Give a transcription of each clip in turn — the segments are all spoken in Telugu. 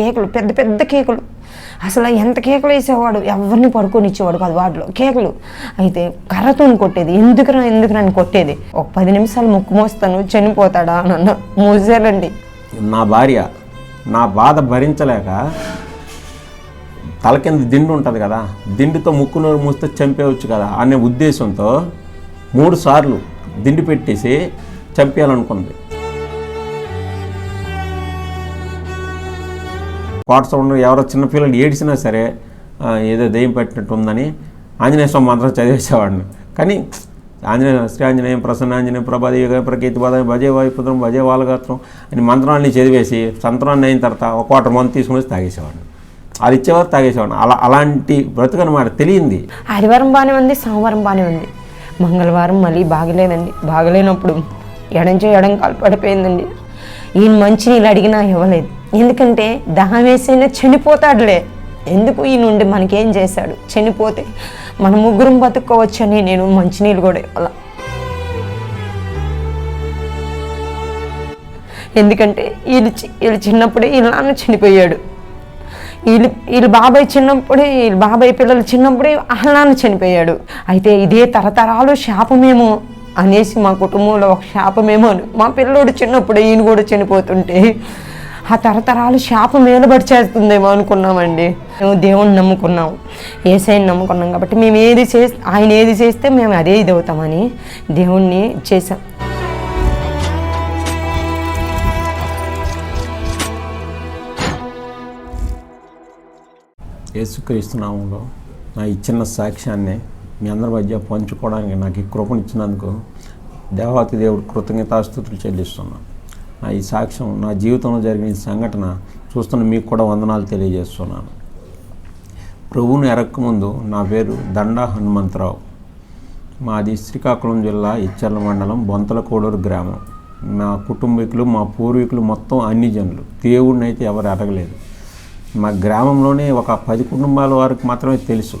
కేకులు, పెద్ద పెద్ద కేకులు. అసలు ఎంత కేకులు వేసేవాడు, ఎవరిని పడుకొనిచ్చేవాడు కాదు వాటిలో కేకులు. అయితే కర్రతో కొట్టేది, ఎందుకురా కొట్టేది. ఒక 10 నిమిషాలు ముక్కు మోస్తాను చనిపోతాడా అని అన్న మోసారండి. నా భార్య నా బాధ భరించలేక తల కింద దిండు ఉంటుంది కదా, దిండుతో ముక్కు నోరు మూస్తే చంపేయవచ్చు కదా అనే ఉద్దేశంతో 3 సార్లు దిండు పెట్టేసి చంపేయాలనుకుంది. క్వార్టర్ సౌండ్ ఎవరో చిన్నపిల్లలు ఏడిసినా సరే ఏదో దెయ్యం పెట్టినట్టు ఉందని ఆంజనేయ స్వామి మంత్రం చదివేసేవాడిని. కానీ శ్రీ ఆంజనేయం ప్రసన్నాంజనేయం ప్రభాదేవి ప్రకీర్తి బాధ భజే వాయుపుత్రం భజే వాలగాత్రం అని మంత్రాన్ని చదివేసి సంతరాన్ని అయిన తర్వాత ఒక క్వార్టర్ మంది తీసుకుని తాగేసేవాడిని. అది ఇచ్చేవారు తాగేసేవాడిని. అలాంటి బ్రతుకనమాట తెలియంది. ఆదివారం బాగానే ఉంది, సోమవారం బాగానే ఉంది, మంగళవారం మళ్ళీ బాగలేదండి. బాగలేనప్పుడు ఎడం కాలు పడిపోయిందండి. ఈయన మంచినీళ్ళు అడిగినా ఇవ్వలేదు. ఎందుకంటే దాహం వేసైనా చనిపోతాడులే, ఎందుకు ఈ నుండి మనకేం చేశాడు, చనిపోతే మన ముగ్గురం బతుక్కోవచ్చని నేను మంచినీళ్ళు కూడా ఇవ్వాల. ఎందుకంటే వీళ్ళు చిన్నప్పుడే వీళ్ళ నాన్న చనిపోయాడు. వీళ్ళ బాబాయ్ చిన్నప్పుడే, వీళ్ళ బాబాయ్ పిల్లలు చిన్నప్పుడే వాళ్ళ నాన్న చనిపోయాడు. అయితే ఇదే తరతరాలు శాపమేమో అనేసి మా కుటుంబంలో ఒక శాపమేమో అని, మా పిల్లోడు చిన్నప్పుడే ఈయన కూడా చనిపోతుంటే ఆ తరతరాలు శాపం ఏలబడి చేస్తుందేమో అనుకున్నామండి. మేము దేవుణ్ణి నమ్ముకున్నాము, యేసయ్యని నమ్ముకున్నాం కాబట్టి మేము ఆయన ఏది చేస్తే మేము అదే ఇది అవుతామని దేవుణ్ణి చేశాం. యేసుక్రీస్తు నామములో నా ఈ చిన్న సాక్ష్యాన్ని మీ అందరి మధ్య పంచుకోవడానికి నాకు ఈ కృపనిచ్చినందుకు దేవాతి దేవుడు కృతజ్ఞతాస్తుతులు చెల్లిస్తున్నాను. నా ఈ సాక్ష్యం నా జీవితంలో జరిగిన ఈ సంఘటన చూస్తున్న మీకు కూడా వందనాలు తెలియజేస్తున్నాను. ప్రభువుని ఎరక్కముందు నా పేరు దండా హనుమంతరావు. మాది శ్రీకాకుళం జిల్లా ఇచ్చర్ల మండలం బొంతలకోడూరు గ్రామం. మా కుటుంబీకులు మా పూర్వీకులు మొత్తం అన్ని జనులు, దేవుడిని అయితే ఎవరు అడగలేదు. మా గ్రామంలోనే ఒక 10 కుటుంబాల వారికి మాత్రమే తెలుసు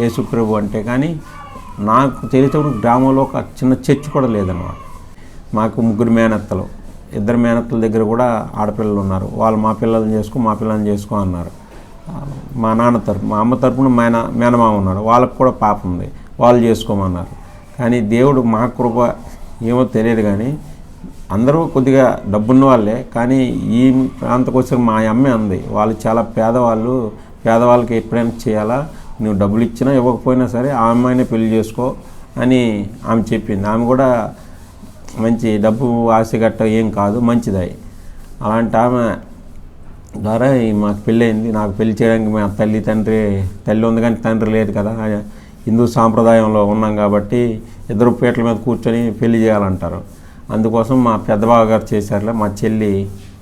యేసు ప్రభు అంటే. కానీ నాకు తెలిసేప్పుడు గ్రామంలో ఒక చిన్న చర్చి కూడా లేదన్నమాట. మాకు 3 మేనత్తలు, 2 మేనత్తల దగ్గర కూడా ఆడపిల్లలు ఉన్నారు. వాళ్ళు మా పిల్లల్ని చేసుకో అన్నారు. మా నాన్న తరపు, మా అమ్మ తరపున మేనమామ ఉన్నారు, వాళ్ళకు కూడా పాప ఉంది, వాళ్ళు చేసుకోమన్నారు. కానీ దేవుడు మా కృప ఏమో తెలియదు, కానీ అందరూ కొద్దిగా డబ్బున్న వాళ్ళే. కానీ ఈ ప్రాంతకు వచ్చిన మా అమ్మే అంది, వాళ్ళు చాలా పేదవాళ్ళకి ఎప్పుడైనా చేయాలా, నువ్వు డబ్బులు ఇచ్చినా ఇవ్వకపోయినా సరే ఆ అమ్మాయినే పెళ్లి చేసుకో అని ఆమె చెప్పింది. ఆమె కూడా మంచి డబ్బు ఆశగట్ట ఏం కాదు, మంచిది. అలాంటి ఆమె ద్వారా మాకు పెళ్ళయింది. నాకు పెళ్లి చేయడానికి మా తల్లి ఉంది కానీ తండ్రి లేదు కదా. హిందూ సాంప్రదాయంలో ఉన్నాం కాబట్టి 2 పీటల మీద కూర్చొని పెళ్లి చేయాలంటారు. అందుకోసం మా పెద్దబావ గారు చేశారులే, మా చెల్లి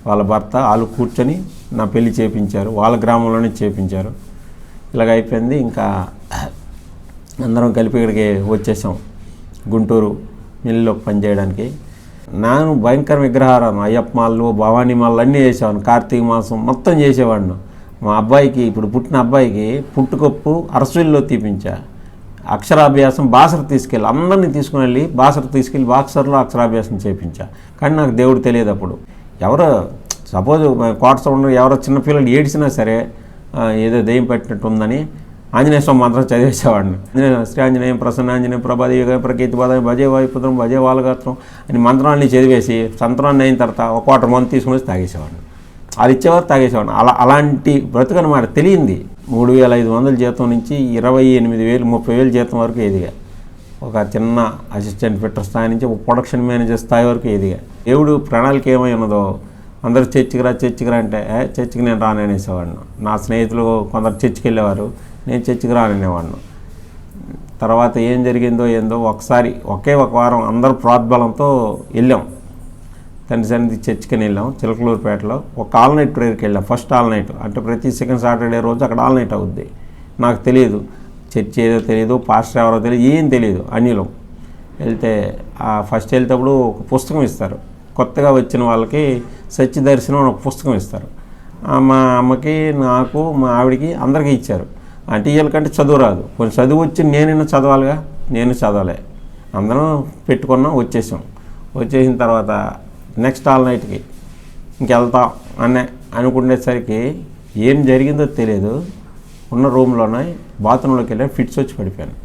వాళ్ళ భర్త వాళ్ళు కూర్చొని నా పెళ్లి చేయించారు. వాళ్ళ గ్రామంలోనే చేయించారు. ఇలాగ అయిపోయింది. ఇంకా అందరం కలిపి ఇక్కడికి వచ్చేసాం, గుంటూరు మిల్లులో పనిచేయడానికి. నేను భయంకర విగ్రహారాధన, అయ్యప్ప మాళ్ళు, భవానీ మాళ్ళు అన్నీ చేసేవాడిని. కార్తీక మాసం మొత్తం చేసేవాడిని. మా అబ్బాయికి, ఇప్పుడు పుట్టిన అబ్బాయికి పుట్టుకొప్పు అరసుల్లో తీపించా. అక్షరాభ్యాసం బాసర తీసుకెళ్ళి అందరినీ తీసుకుని వెళ్ళి బాక్సర్లో అక్షరాభ్యాసం చేయించా. కానీ నాకు దేవుడు తెలియదు అప్పుడు. ఎవరో సపోజ్ క్వార్టర్ సౌండ్ ఎవరో చిన్నపిల్లలు ఏడిసినా సరే ఏదో దెయ్యం పెట్టినట్టు ఉందని ఆంజనేయ స్వామి మంత్రం చదివేసేవాడిని. శ్రీ ఆంజనేయం ప్రసన్నాంజనేయం ప్రభాదేవి ప్రకీర్తి బాధ భజే వాయుపుత్రం భజే వాలగాత్రం అని మంత్రాన్ని చదివేసి సంతరాన్ని అయిన తర్వాత ఒక క్వార్టర్ మంది తీసుకుని తాగేసేవాడిని. అది ఇచ్చేవారు తాగేసేవాడిని. అలాంటి బ్రతుకనమాట తెలియంది. 3,500 జీతం నుంచి 28,000 30,000 జీతం వరకు ఎదిగా. ఒక చిన్న అసిస్టెంట్ ఫిట్టర్ స్థాయి నుంచి ఒక ప్రొడక్షన్ మేనేజర్ స్థాయి వరకు ఎదిగా. దేవుడు ప్రణాళిక ఏమై ఉన్నదో, అందరూ చర్చికి రా అంటే చర్చికి నేను రాననేసేవాడిని. నా స్నేహితులు కొందరు చర్చికి వెళ్ళేవారు, నేను చర్చికి రాననేవాడిని. తర్వాత ఏం జరిగిందో ఏందో ఒకసారి ఒక వారం అందరూ ప్రోద్బలంతో వెళ్ళాం, తండ్రి సన్నిధి చర్చికి వెళ్ళాం. చిలకలూరుపేటలో ఒక ఆల్ నైట్ ప్రేయర్కి వెళ్ళాం. ఫస్ట్ ఆల్ నైట్ అంటే ప్రతి సెకండ్ సాటర్డే రోజు అక్కడ ఆల్ నైట్ అవుద్ది. నాకు తెలియదు, చర్చి ఏదో తెలియదు, పాస్టర్ ఎవరో తెలియదు, ఏం తెలియదు. అన్యులం వెళ్తే ఫస్ట్ వెళ్తేప్పుడు ఒక పుస్తకం ఇస్తారు. కొత్తగా వచ్చిన వాళ్ళకి సత్యదర్శనం అని ఒక పుస్తకం ఇస్తారు. మా అమ్మకి, నాకు, మా ఆవిడికి అందరికీ ఇచ్చారు. అంటే వీళ్ళకంటే చదువు రాదు, కొంచెం చదువు వచ్చి నేనైనా చదవాలిగా, నేను చదవలే. అందరం పెట్టుకున్నాం, వచ్చేసిన తర్వాత నెక్స్ట్ ఆల్ నైట్కి ఇంకెళ్తాం అనుకునేసరికి ఏం జరిగిందో తెలియదు. ఉన్న రూమ్లోనే బాత్రూంలోకి వెళ్ళి ఫిట్స్ వచ్చి పడిపోయాను.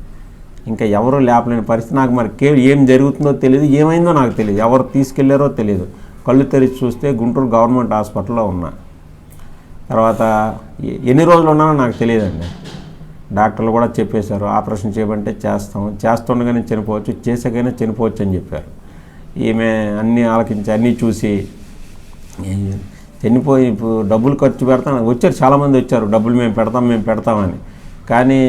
ఇంకా ఎవరూ లేపలేని పరిస్థితి. నాకు మరి ఏం జరుగుతుందో తెలియదు, ఏమైందో నాకు తెలియదు, ఎవరు తీసుకెళ్లారో తెలియదు. కళ్ళు తెరిచి చూస్తే గుంటూరు గవర్నమెంట్ హాస్పిటల్లో ఉన్నా. తర్వాత ఎన్ని రోజులు ఉన్నానో నాకు తెలియదండి. డాక్టర్లు కూడా చెప్పేశారు, ఆపరేషన్ చేయమంటే చేస్తుండగానే చనిపోవచ్చు, చేసాకైనా చనిపోవచ్చు అని చెప్పారు. ఈమె అన్నీ ఆలకించి అన్నీ చూసి చనిపోయి ఇప్పుడు డబ్బులు ఖర్చు పెడతాను వచ్చారు, చాలామంది వచ్చారు, డబ్బులు మేము పెడతామని. కానీ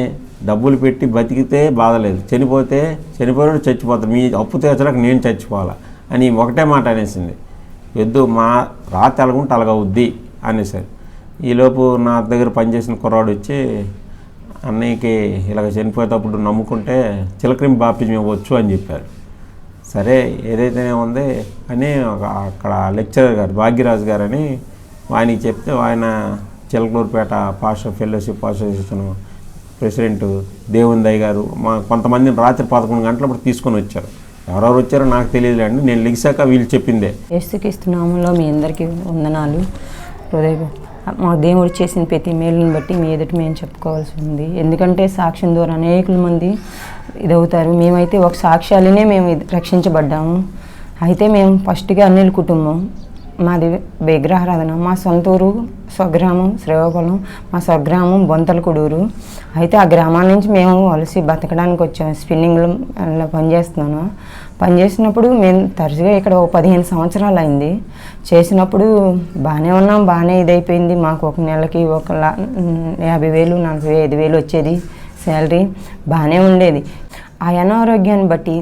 డబ్బులు పెట్టి బతికితే బాధలేదు, చనిపోయినట్టు చచ్చిపోతారు, మీ అప్పు తీర్చడానికి నేను చచ్చిపోవాలా అని ఒకటే మాట అనేసింది. వద్దు, మా రాత ఎలాగుంటే అలాగవుద్ది అనేసారు. ఈలోపు నా దగ్గర పనిచేసిన కుర్రాడు వచ్చి, అన్నయ్యకి ఇలాగ చనిపోయేటప్పుడు నమ్ముకుంటే చిలకరింపు బాప్టిజం ఇవ్వచ్చు అని చెప్పారు. సరే ఏదైతేనే ఉంది అని అక్కడ లెక్చరర్ గారు భాగ్యరాజు గారు అని ఆయనకి చెప్తే, ఆయన Chilakaluripet pastor fellowship association president దేవుని దయ్య గారు కొంతమందిని రాత్రి 11 గంటలప్పుడు తీసుకొని వచ్చారు. ఎవరెవరు వచ్చారో నాకు తెలియదులేండి, నేను లెగిసాక వీళ్ళు చెప్పిందే. యేసుక్రీస్తు నామములో మీ అందరికీ వందనాలు. మా దేవుడు చేసిన ప్రతి మేలుని బట్టి మీ ఎదుటి మేము చెప్పుకోవాల్సి ఉంది. ఎందుకంటే సాక్ష్యం ద్వారా అనేకుల మంది ఇదవుతారు. మేమైతే ఒక సాక్ష్యాలనే మేము రక్షించబడ్డాము. అయితే మేము ఫస్ట్గా అనిల్ కుటుంబం, మాది విగ్రహారాధన. మా సొంతూరు స్వగ్రామం శ్రీకాకుళం, మా స్వగ్రామం బొంతలకుడూరు. అయితే ఆ గ్రామాల నుంచి మేము వలసి బతకడానికి వచ్చాము. స్పిన్నింగ్లో పనిచేసినప్పుడు మేము తరచుగా ఇక్కడ 15 సంవత్సరాలు అయింది. చేసినప్పుడు బాగానే ఉన్నాం, బాగానే ఇదైపోయింది. మాకు ఒక నెలకి 50,000 45,000 వచ్చేది శాలరీ, బాగానే ఉండేది. ఆ అనారోగ్యాన్ని బట్టి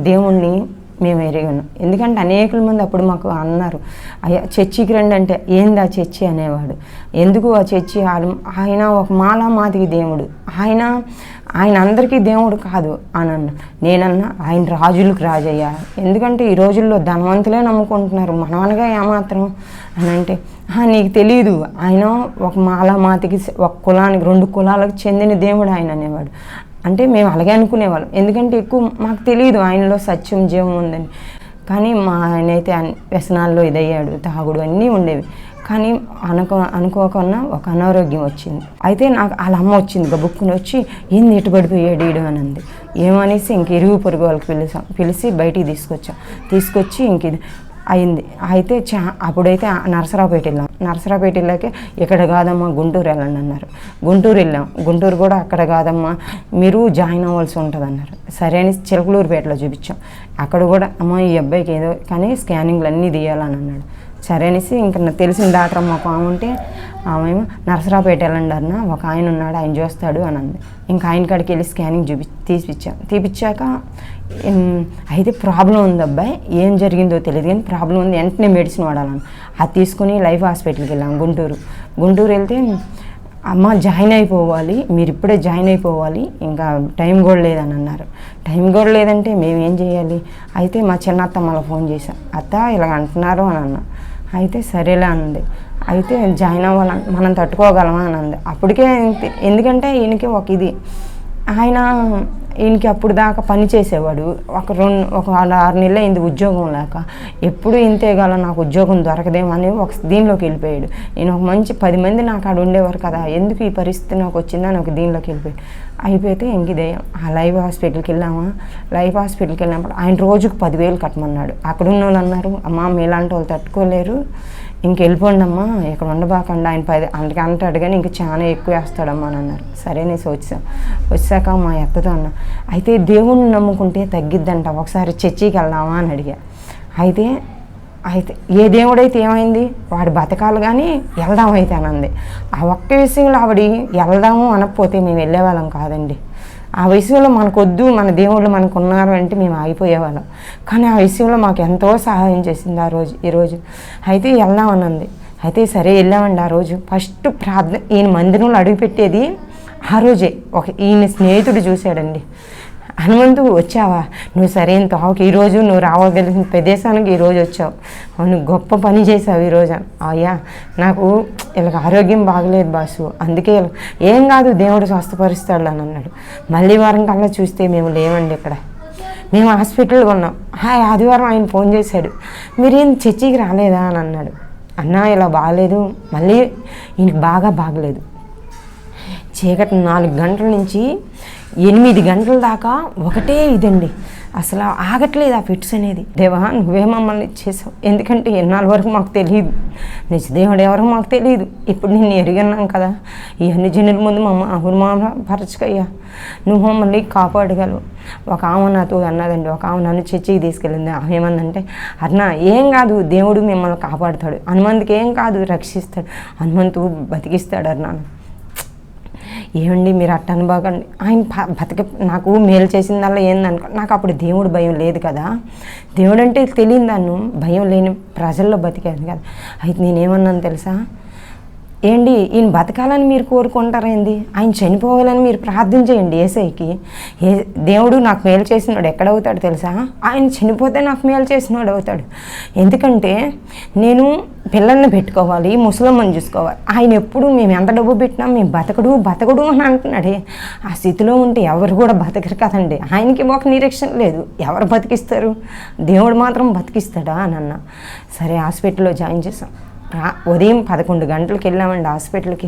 దేవుణ్ణి మేము ఎరిగాను. ఎందుకంటే అనేకుల మంది అప్పుడు మాకు అన్నారు, అయ్యా చర్చికి రండి అంటే, ఏంది ఆ చర్చి అనేవాడు. ఎందుకు ఆ చర్చి? ఆయన ఒక మాలామాతికి దేవుడు, ఆయన అందరికీ దేవుడు కాదు అని అన్న. నేనన్నా ఆయన రాజులకు రాజయ్యా. ఎందుకంటే ఈ రోజుల్లో ధనవంతులే నమ్ముకుంటున్నారు, మనం అనగా ఏమాత్రం అని అంటే, నీకు తెలియదు, ఆయన ఒక మాలామాతికి, ఒక కులానికి 2 కులాలకు చెందిన దేవుడు ఆయన అనేవాడు. అంటే మేము అలాగే అనుకునేవాళ్ళం, ఎందుకంటే ఎక్కువ మాకు తెలియదు ఆయనలో సత్యం జీవం ఉందని. కానీ మా ఆయన అయితే వ్యసనాల్లో ఇదయ్యాడు, తాగుడు అన్నీ ఉండేవి. కానీ అనుకోకుండా ఒక అనారోగ్యం వచ్చింది. అయితే నాకు వాళ్ళ అమ్మ వచ్చింది, గబుక్కుని వచ్చి, ఏంది ఎటు పడిపోయాడు ఈడు అని అంది. ఏమనేసి ఇంక ఇరుగు పొరుగు వాళ్ళకి పిలిచి బయటికి తీసుకొచ్చి ఇంక ఇది అయింది. అయితే అప్పుడైతే నరసరావుపేట వెళ్ళాం. నరసరావుపేట వెళ్ళాకే, ఇక్కడ కాదమ్మా గుంటూరు వెళ్ళండి అన్నారు. గుంటూరు వెళ్ళాం. గుంటూరు కూడా అక్కడ కాదమ్మా, మీరు జాయిన్ అవ్వాల్సి ఉంటుంది అన్నారు. సరే అని చిలకలూరుపేటలో చూపించాం. అక్కడ కూడా అమ్మ ఈ అబ్బాయికి ఏదో కానీ స్కానింగ్లు అన్నీ తీయాలని అన్నాడు. సరే అనేసి ఇంకా నాకు తెలిసిన డాక్టర్ మాకు ఆమె ఉంటే, ఆమె నరసరావుపేట వెళ్ళండి అన్న, ఒక ఆయన ఉన్నాడు, ఆయన చూస్తాడు అని అంది. ఇంకా ఆయన కాడికి వెళ్ళి స్కానింగ్ తీపిచ్చాక అయితే ప్రాబ్లం ఉంది అబ్బాయి, ఏం జరిగిందో తెలియదు కానీ ప్రాబ్లం ఉంది, వెంటనే మెడిసిన్ వాడాలని. అది తీసుకుని లైఫ్ హాస్పిటల్కి వెళ్ళాం గుంటూరు వెళ్తే, అమ్మ జాయిన్ అయిపోవాలి, మీరు ఇప్పుడే జాయిన్ అయిపోవాలి, ఇంకా టైం కూడా లేదని అన్నారు. టైం కూడా లేదంటే మేము ఏం చేయాలి? అయితే మా చిన్నత్త మళ్ళీ ఫోన్ చేశాం, అత్త ఇలాగ అంటున్నారు అని అన్న. అయితే సరేలే అన్నది. అయితే జాయిన్ అవ్వాలని, మనం తట్టుకోగలమా అని అంది. అప్పటికే ఎందుకంటే ఈయనకి ఒక ఇది, ఈయనకి అప్పుడు దాకా పని చేసేవాడు, ఒక 6 నెలలు అయింది ఉద్యోగం లేక. ఎప్పుడు ఇంతేగాల నాకు ఉద్యోగం దొరకదేమో అని దీనిలోకి వెళ్ళిపోయాడు. నేను ఒక మంచి 10 మంది నాకు ఆడ ఉండేవారు కదా, ఎందుకు ఈ పరిస్థితి నాకు వచ్చిందని ఒక దీనిలోకి వెళ్ళిపోయాడు. అయిపోతే ఇంక ఇదే ఆ లైవ్ హాస్పిటల్కి వెళ్ళామా. లైవ్ హాస్పిటల్కి వెళ్ళినప్పుడు ఆయన రోజుకు 10,000 కట్టమన్నాడు. అక్కడ ఉన్న వాళ్ళు అన్నారు, అమ్మ మీలాంటి వాళ్ళు తట్టుకోలేరు, ఇంక వెళ్ళిపోండి అమ్మా, ఇక్కడ ఉండబాకండి, ఆయన 10 అంటాడు కానీ ఇంక చాలా ఎక్కువ వేస్తాడమ్మా అని అన్నారు. సరే అనేసి వచ్చాక మా ఎత్తతో అన్న, అయితే దేవుణ్ణి నమ్ముకుంటే తగ్గిద్దంట, ఒకసారి చర్చికి వెళ్దామా అని అడిగా. అయితే ఏ దేవుడైతే ఏమైంది, వాడు బతకాలి కానీ వెళ్దాం అయితే అనంది. ఆ ఒక్క విషయంలో ఆవిడ వెళ్దాము అనకపోతే మేము వెళ్ళేవాళ్ళం కాదండి. ఆ విషయంలో మనకొద్దు, మన దేవుళ్ళు మనకు ఉన్నారు అంటే మేము ఆగిపోయేవాళ్ళం. కానీ ఆ విషయంలో మాకు ఎంతో సహాయం చేసింది ఈరోజు. అయితే వెళ్దామనంది. అయితే సరే వెళ్ళామండి. ఆ రోజు ఫస్ట్ ప్రార్థన, ఈయన మందిరంలో అడుగుపెట్టేది ఆ రోజే ఈయన స్నేహితుడు చూశాడండి. హనుమంతు వచ్చావా, నువ్వు సరైన తావుకి ఈరోజు నువ్వు రావగలిగిన ప్రదేశానికి ఈరోజు వచ్చావు, నువ్వు గొప్ప పని చేసావు ఈరోజు. అయ్యా నాకు వీళ్ళకి ఆరోగ్యం బాగలేదు బాసు, అందుకే ఏం కాదు దేవుడు స్వస్థపరుస్తాడు అని అన్నాడు. మళ్ళీ వారం కల్లా చూస్తే మేము లేవండి, ఇక్కడ మేము హాస్పిటల్గా ఉన్నాం. ఆదివారం ఆయన ఫోన్ చేశాడు, మీరేం చర్చికి రాలేదా అని అన్నాడు. అన్నా ఇలా బాగలేదు, మళ్ళీ ఈయనకి బాగా బాగలేదు. చీకటి 4 గంటల నుంచి 8 గంటల దాకా ఒకటే ఇదండి, అసలు ఆగట్లేదు ఆ ఫిట్స్ అనేది. దేవా నువ్వే మమ్మల్ని ఇచ్చేసావు, ఎందుకంటే ఎన్నాళ్ళ వరకు మాకు తెలియదు, నిజదేవుడు ఎవరో మాకు తెలియదు. ఇప్పుడు నిన్ను ఎరిగినాం కదా, ఈ అన్ని జనుల ముందు అవమానపరచుకయ్యా, నువ్వు మమ్మల్ని కాపాడగలవు. ఒక ఆమె నాతో అన్నదండి, ఒక ఆమె నన్ను చర్చికి తీసుకెళ్ళింది. ఆమె ఏమందంటే, అన్నా ఏం కాదు, దేవుడు మిమ్మల్ని కాపాడుతాడు, హనుమంతుకి ఏం కాదు, రక్షిస్తాడు, హనుమంతు బతికిస్తాడు అన్నాను. ఏమండి మీరు అట్ట అనుభవండి, ఆయన నాకు మేలు చేసిందల్లా ఏందనుకో. నాకు అప్పుడు దేవుడు భయం లేదు కదా, దేవుడు అంటే తెలియదు, నన్ను భయం లేని ప్రజల్లో బతికాను కదా. అయితే నేనేమన్నాను తెలుసా, ఏంటి ఈయన బతకాలని మీరు కోరుకుంటారేంది, ఆయన చనిపోవాలని మీరు ప్రార్థన చేయండి యేసయ్యకి. దేవుడు నాకు మేలు చేసినాడు ఎక్కడవుతాడు తెలుసా, ఆయన చనిపోతే నాకు మేలు చేసినాడు అవుతాడు. ఎందుకంటే నేను పిల్లల్ని పెట్టుకోవాలి, ముసలమ్మని చూసుకోవాలి. ఆయన ఎప్పుడు మేము ఎంత డబ్బు పెట్టినా మేము బతకడు అని అంటున్నాడే. ఆ స్థితిలో ఉంటే ఎవరు కూడా బతకరు కదండి. ఆయనకి ఒక నిరీక్షణ లేదు, ఎవరు బతికిస్తారు, దేవుడు మాత్రం బతికిస్తాడా అని అన్నా. సరే హాస్పిటల్లో జాయిన్ చేసాం. ఉదయం 11 గంటలకు వెళ్ళామండి హాస్పిటల్కి.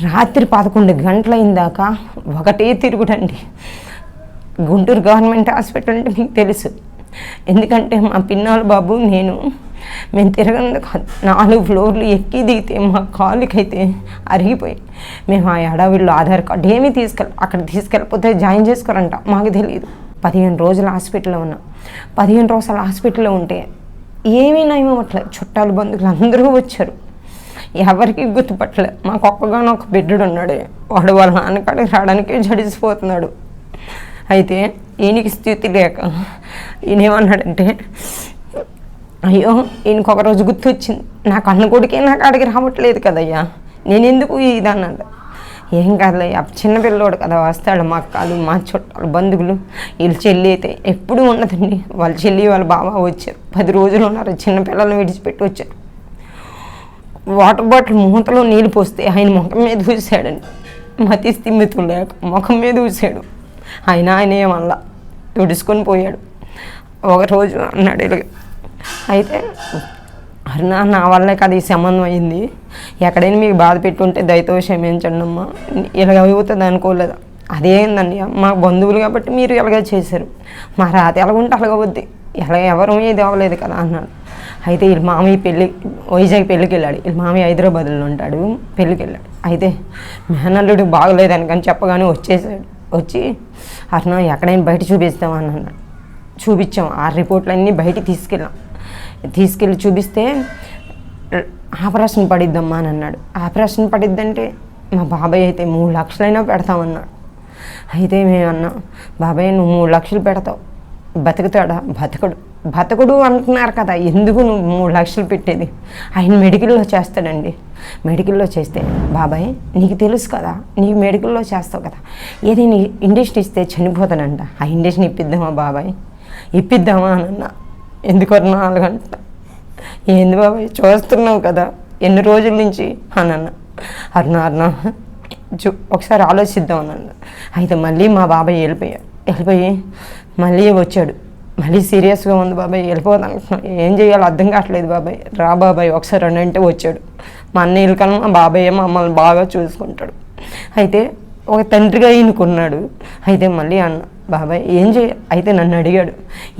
రాత్రి 11 గంటలు అయిందాక ఒకటే తిరుగుడండి. గుంటూరు గవర్నమెంట్ హాస్పిటల్ అంటే మీకు తెలుసు, ఎందుకంటే మా పిన్నాల బాబు మేము తిరగందుకు 4 ఫ్లోర్లు ఎక్కి దిగితే మా కాళ్ళకైతే అరిగిపోయి, మేము ఆ అడవిలో ఆధార్ కార్డు ఏమీ అక్కడ తీసుకెళ్ళిపోతే జాయిన్ చేసుకోరంట, మాకు తెలియదు. 15 రోజులు హాస్పిటల్లో ఉన్నాం. 15 రోజులు హాస్పిటల్లో ఉంటే ఏమీ నయం అవ్వట్లేదు. చుట్టాలు బంధువులు అందరూ వచ్చారు, ఎవరికి గుర్తుపట్టలే. మాకు ఒక్కగానొక్క బిడ్డడు ఉన్నాడు, వాడు వాళ్ళ నాన్నకాడికి రావడానికి జడిసిపోతున్నాడు. అయితే ఈయనకి స్థితి లేక ఈయనేమన్నాడంటే, అయ్యో ఈయనకి ఒకరోజు గుర్తొచ్చింది, నాకు అన్న కొడుకే నాకు అడిగి రావట్లేదు కదయ్యా, నేను ఎందుకు ఇదన్నాడు. ఏం కాదులయ్యా, చిన్నపిల్లోడు కదా వస్తాడు, మా అక్కలు మా చుట్టాలు బంధువులు. వీళ్ళ చెల్లి అయితే ఎప్పుడూ ఉన్నదండి, వాళ్ళ చెల్లి వాళ్ళ బావ వచ్చారు, 10 రోజులు ఉన్నారు, చిన్నపిల్లలను విడిచిపెట్టి వచ్చారు. వాటర్ బాటిల్ మూతలో నీళ్ళు పోస్తే ఆయన ముఖం మీద ఊసాడండి, మతి స్థిమితం లేక ముఖం మీద ఊసాడు. ఆయన ఏమల్లా తుడుచుకొని పోయాడు. ఒకరోజు అన్నాడు ఇలాగ, అయితే అరుణా నా వల్లే కదా ఈ సంబంధం అయింది, ఎక్కడైనా మీకు బాధ పెట్టుంటే దయతో క్షమించండి అమ్మా, ఇలాగ అవుతుంది అనుకోలేదు. అదేందండి మా బంధువులు కాబట్టి మీరు ఇలాగే చేశారు, మా రాత ఎలాగుంటే అలాగవుద్ది, ఎవరు ఏది అవ్వలేదు కదా అన్నాడు. అయితే వీళ్ళ మామయ్య వైజాగ్ పెళ్ళికి వెళ్ళాడు, వీళ్ళ మామయ్య హైదరాబాద్లో ఉంటాడు, పెళ్ళికి వెళ్ళాడు. అయితే మేనల్లుడు బాగలేదని కానీ చెప్పగానే వచ్చి అరుణా ఎక్కడైనా బయట చూపిస్తామని అన్నాడు. చూపించాం, ఆ రిపోర్ట్లన్నీ బయటికి తీసుకెళ్ళి చూపిస్తే ఆపరేషన్ పడిద్దమ్మా అని అన్నాడు. ఆపరేషన్ పడిద్దంటే మా బాబాయ్ అయితే 3 లక్షలైనా పెడతామన్నాడు. అయితే మేమన్నా, బాబాయ్ నువ్వు 3 లక్షలు పెడతావు, బతుకుతాడా? బతకడు అంటున్నారు కదా, ఎందుకు నువ్వు 3 లక్షలు పెట్టేది? ఆయన మెడికల్లో చేస్తాడండి, మెడికల్లో చేస్తే బాబాయ్ నీకు తెలుసు కదా, నీకు మెడికల్లో చేస్తావు కదా, ఏది నీ ఇండక్షన్ ఇస్తే చనిపోతానంట, ఆ ఇండక్షన్ ఇప్పిద్దామా బాబాయ్, ఇప్పిద్దామా అని అన్నా. ఎందుకు 4 గంటలు ఏంది బాబాయ్ చూస్తున్నావు కదా ఎన్ని రోజుల నుంచి అని అన్న. అరుణ ఒకసారి ఆలోచిద్దాం అని అన్న. అయితే మళ్ళీ మా బాబాయ్ వెళ్ళిపోయి మళ్ళీ వచ్చాడు. మళ్ళీ సీరియస్గా ఉంది బాబాయ్, వెళ్ళిపోదానుకుంటున్నాను, ఏం చేయాలో అర్థం కావట్లేదు బాబాయ్, రా బాబాయ్ ఒకసారి అంటే వచ్చాడు. మా అన్నయ్యల కన్నా మా బాబాయ్ మమ్మల్ని బాగా చూసుకుంటాడు. అయితే ఒక తండ్రిగా ఈయనకున్నాడు. అయితే మళ్ళీ అన్న, బాబాయ్ అయితే నన్ను అడిగాడు,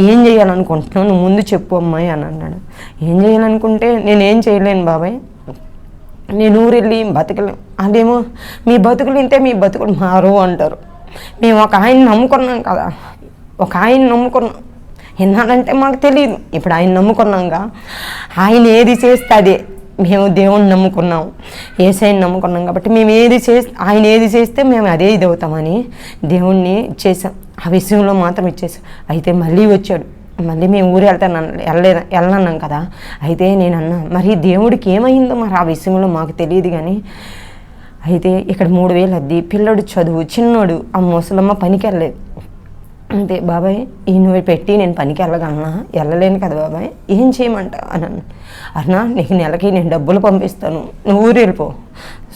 ఏం చేయాలనుకుంటున్నావు నువ్వు ముందు చెప్పు అమ్మాయి అని అన్నాడు. ఏం చేయాలనుకుంటే నేనేం చేయలేను బాబాయ్, నేను ఊరెళ్ళి బతకలేం. అదేమో మీ బతుకులు ఇంతే, మీ బతుకులు మారు అంటారు. మేము ఒక ఆయన నమ్ముకున్నాం కదా, ఒక ఆయన నమ్ముకున్నాం, ఎన్నాళ్ళంటే మాకు తెలియదు, ఇప్పుడు ఆయన నమ్ముకున్నాంగా, ఆయన ఏది చేస్తే అదే. మేము దేవుణ్ణి నమ్ముకున్నాం, యేసయ్యని నమ్ముకున్నాం కాబట్టి మేము ఆయన ఏది చేస్తే మేము అదే ఇది అవుతామని దేవుణ్ణి ఇచ్చేసాం. ఆ విషయంలో మాత్రం ఇచ్చేసాం. అయితే మళ్ళీ వచ్చాడు, మళ్ళీ మేము ఊరు వెళ్ళన్నాం కదా. అయితే నేను అన్నా, మరి దేవుడికి ఏమైందో మరి ఆ విషయంలో మాకు తెలియదు కానీ, అయితే ఇక్కడ 3000 అద్ది, పిల్లడు చదువు, చిన్నోడు, ఆ ముసలమ్మ పనికి వెళ్ళలేదు. అంతే బాబాయ్ ఈయన పెట్టి నేను పనికి వెళ్ళలేను కదా బాబాయ్, ఏం చేయమంటావు అని అన్న. అన్నా నీకు నెలకి నేను డబ్బులు పంపిస్తాను, నువ్వు ఊరు వెళ్ళిపో,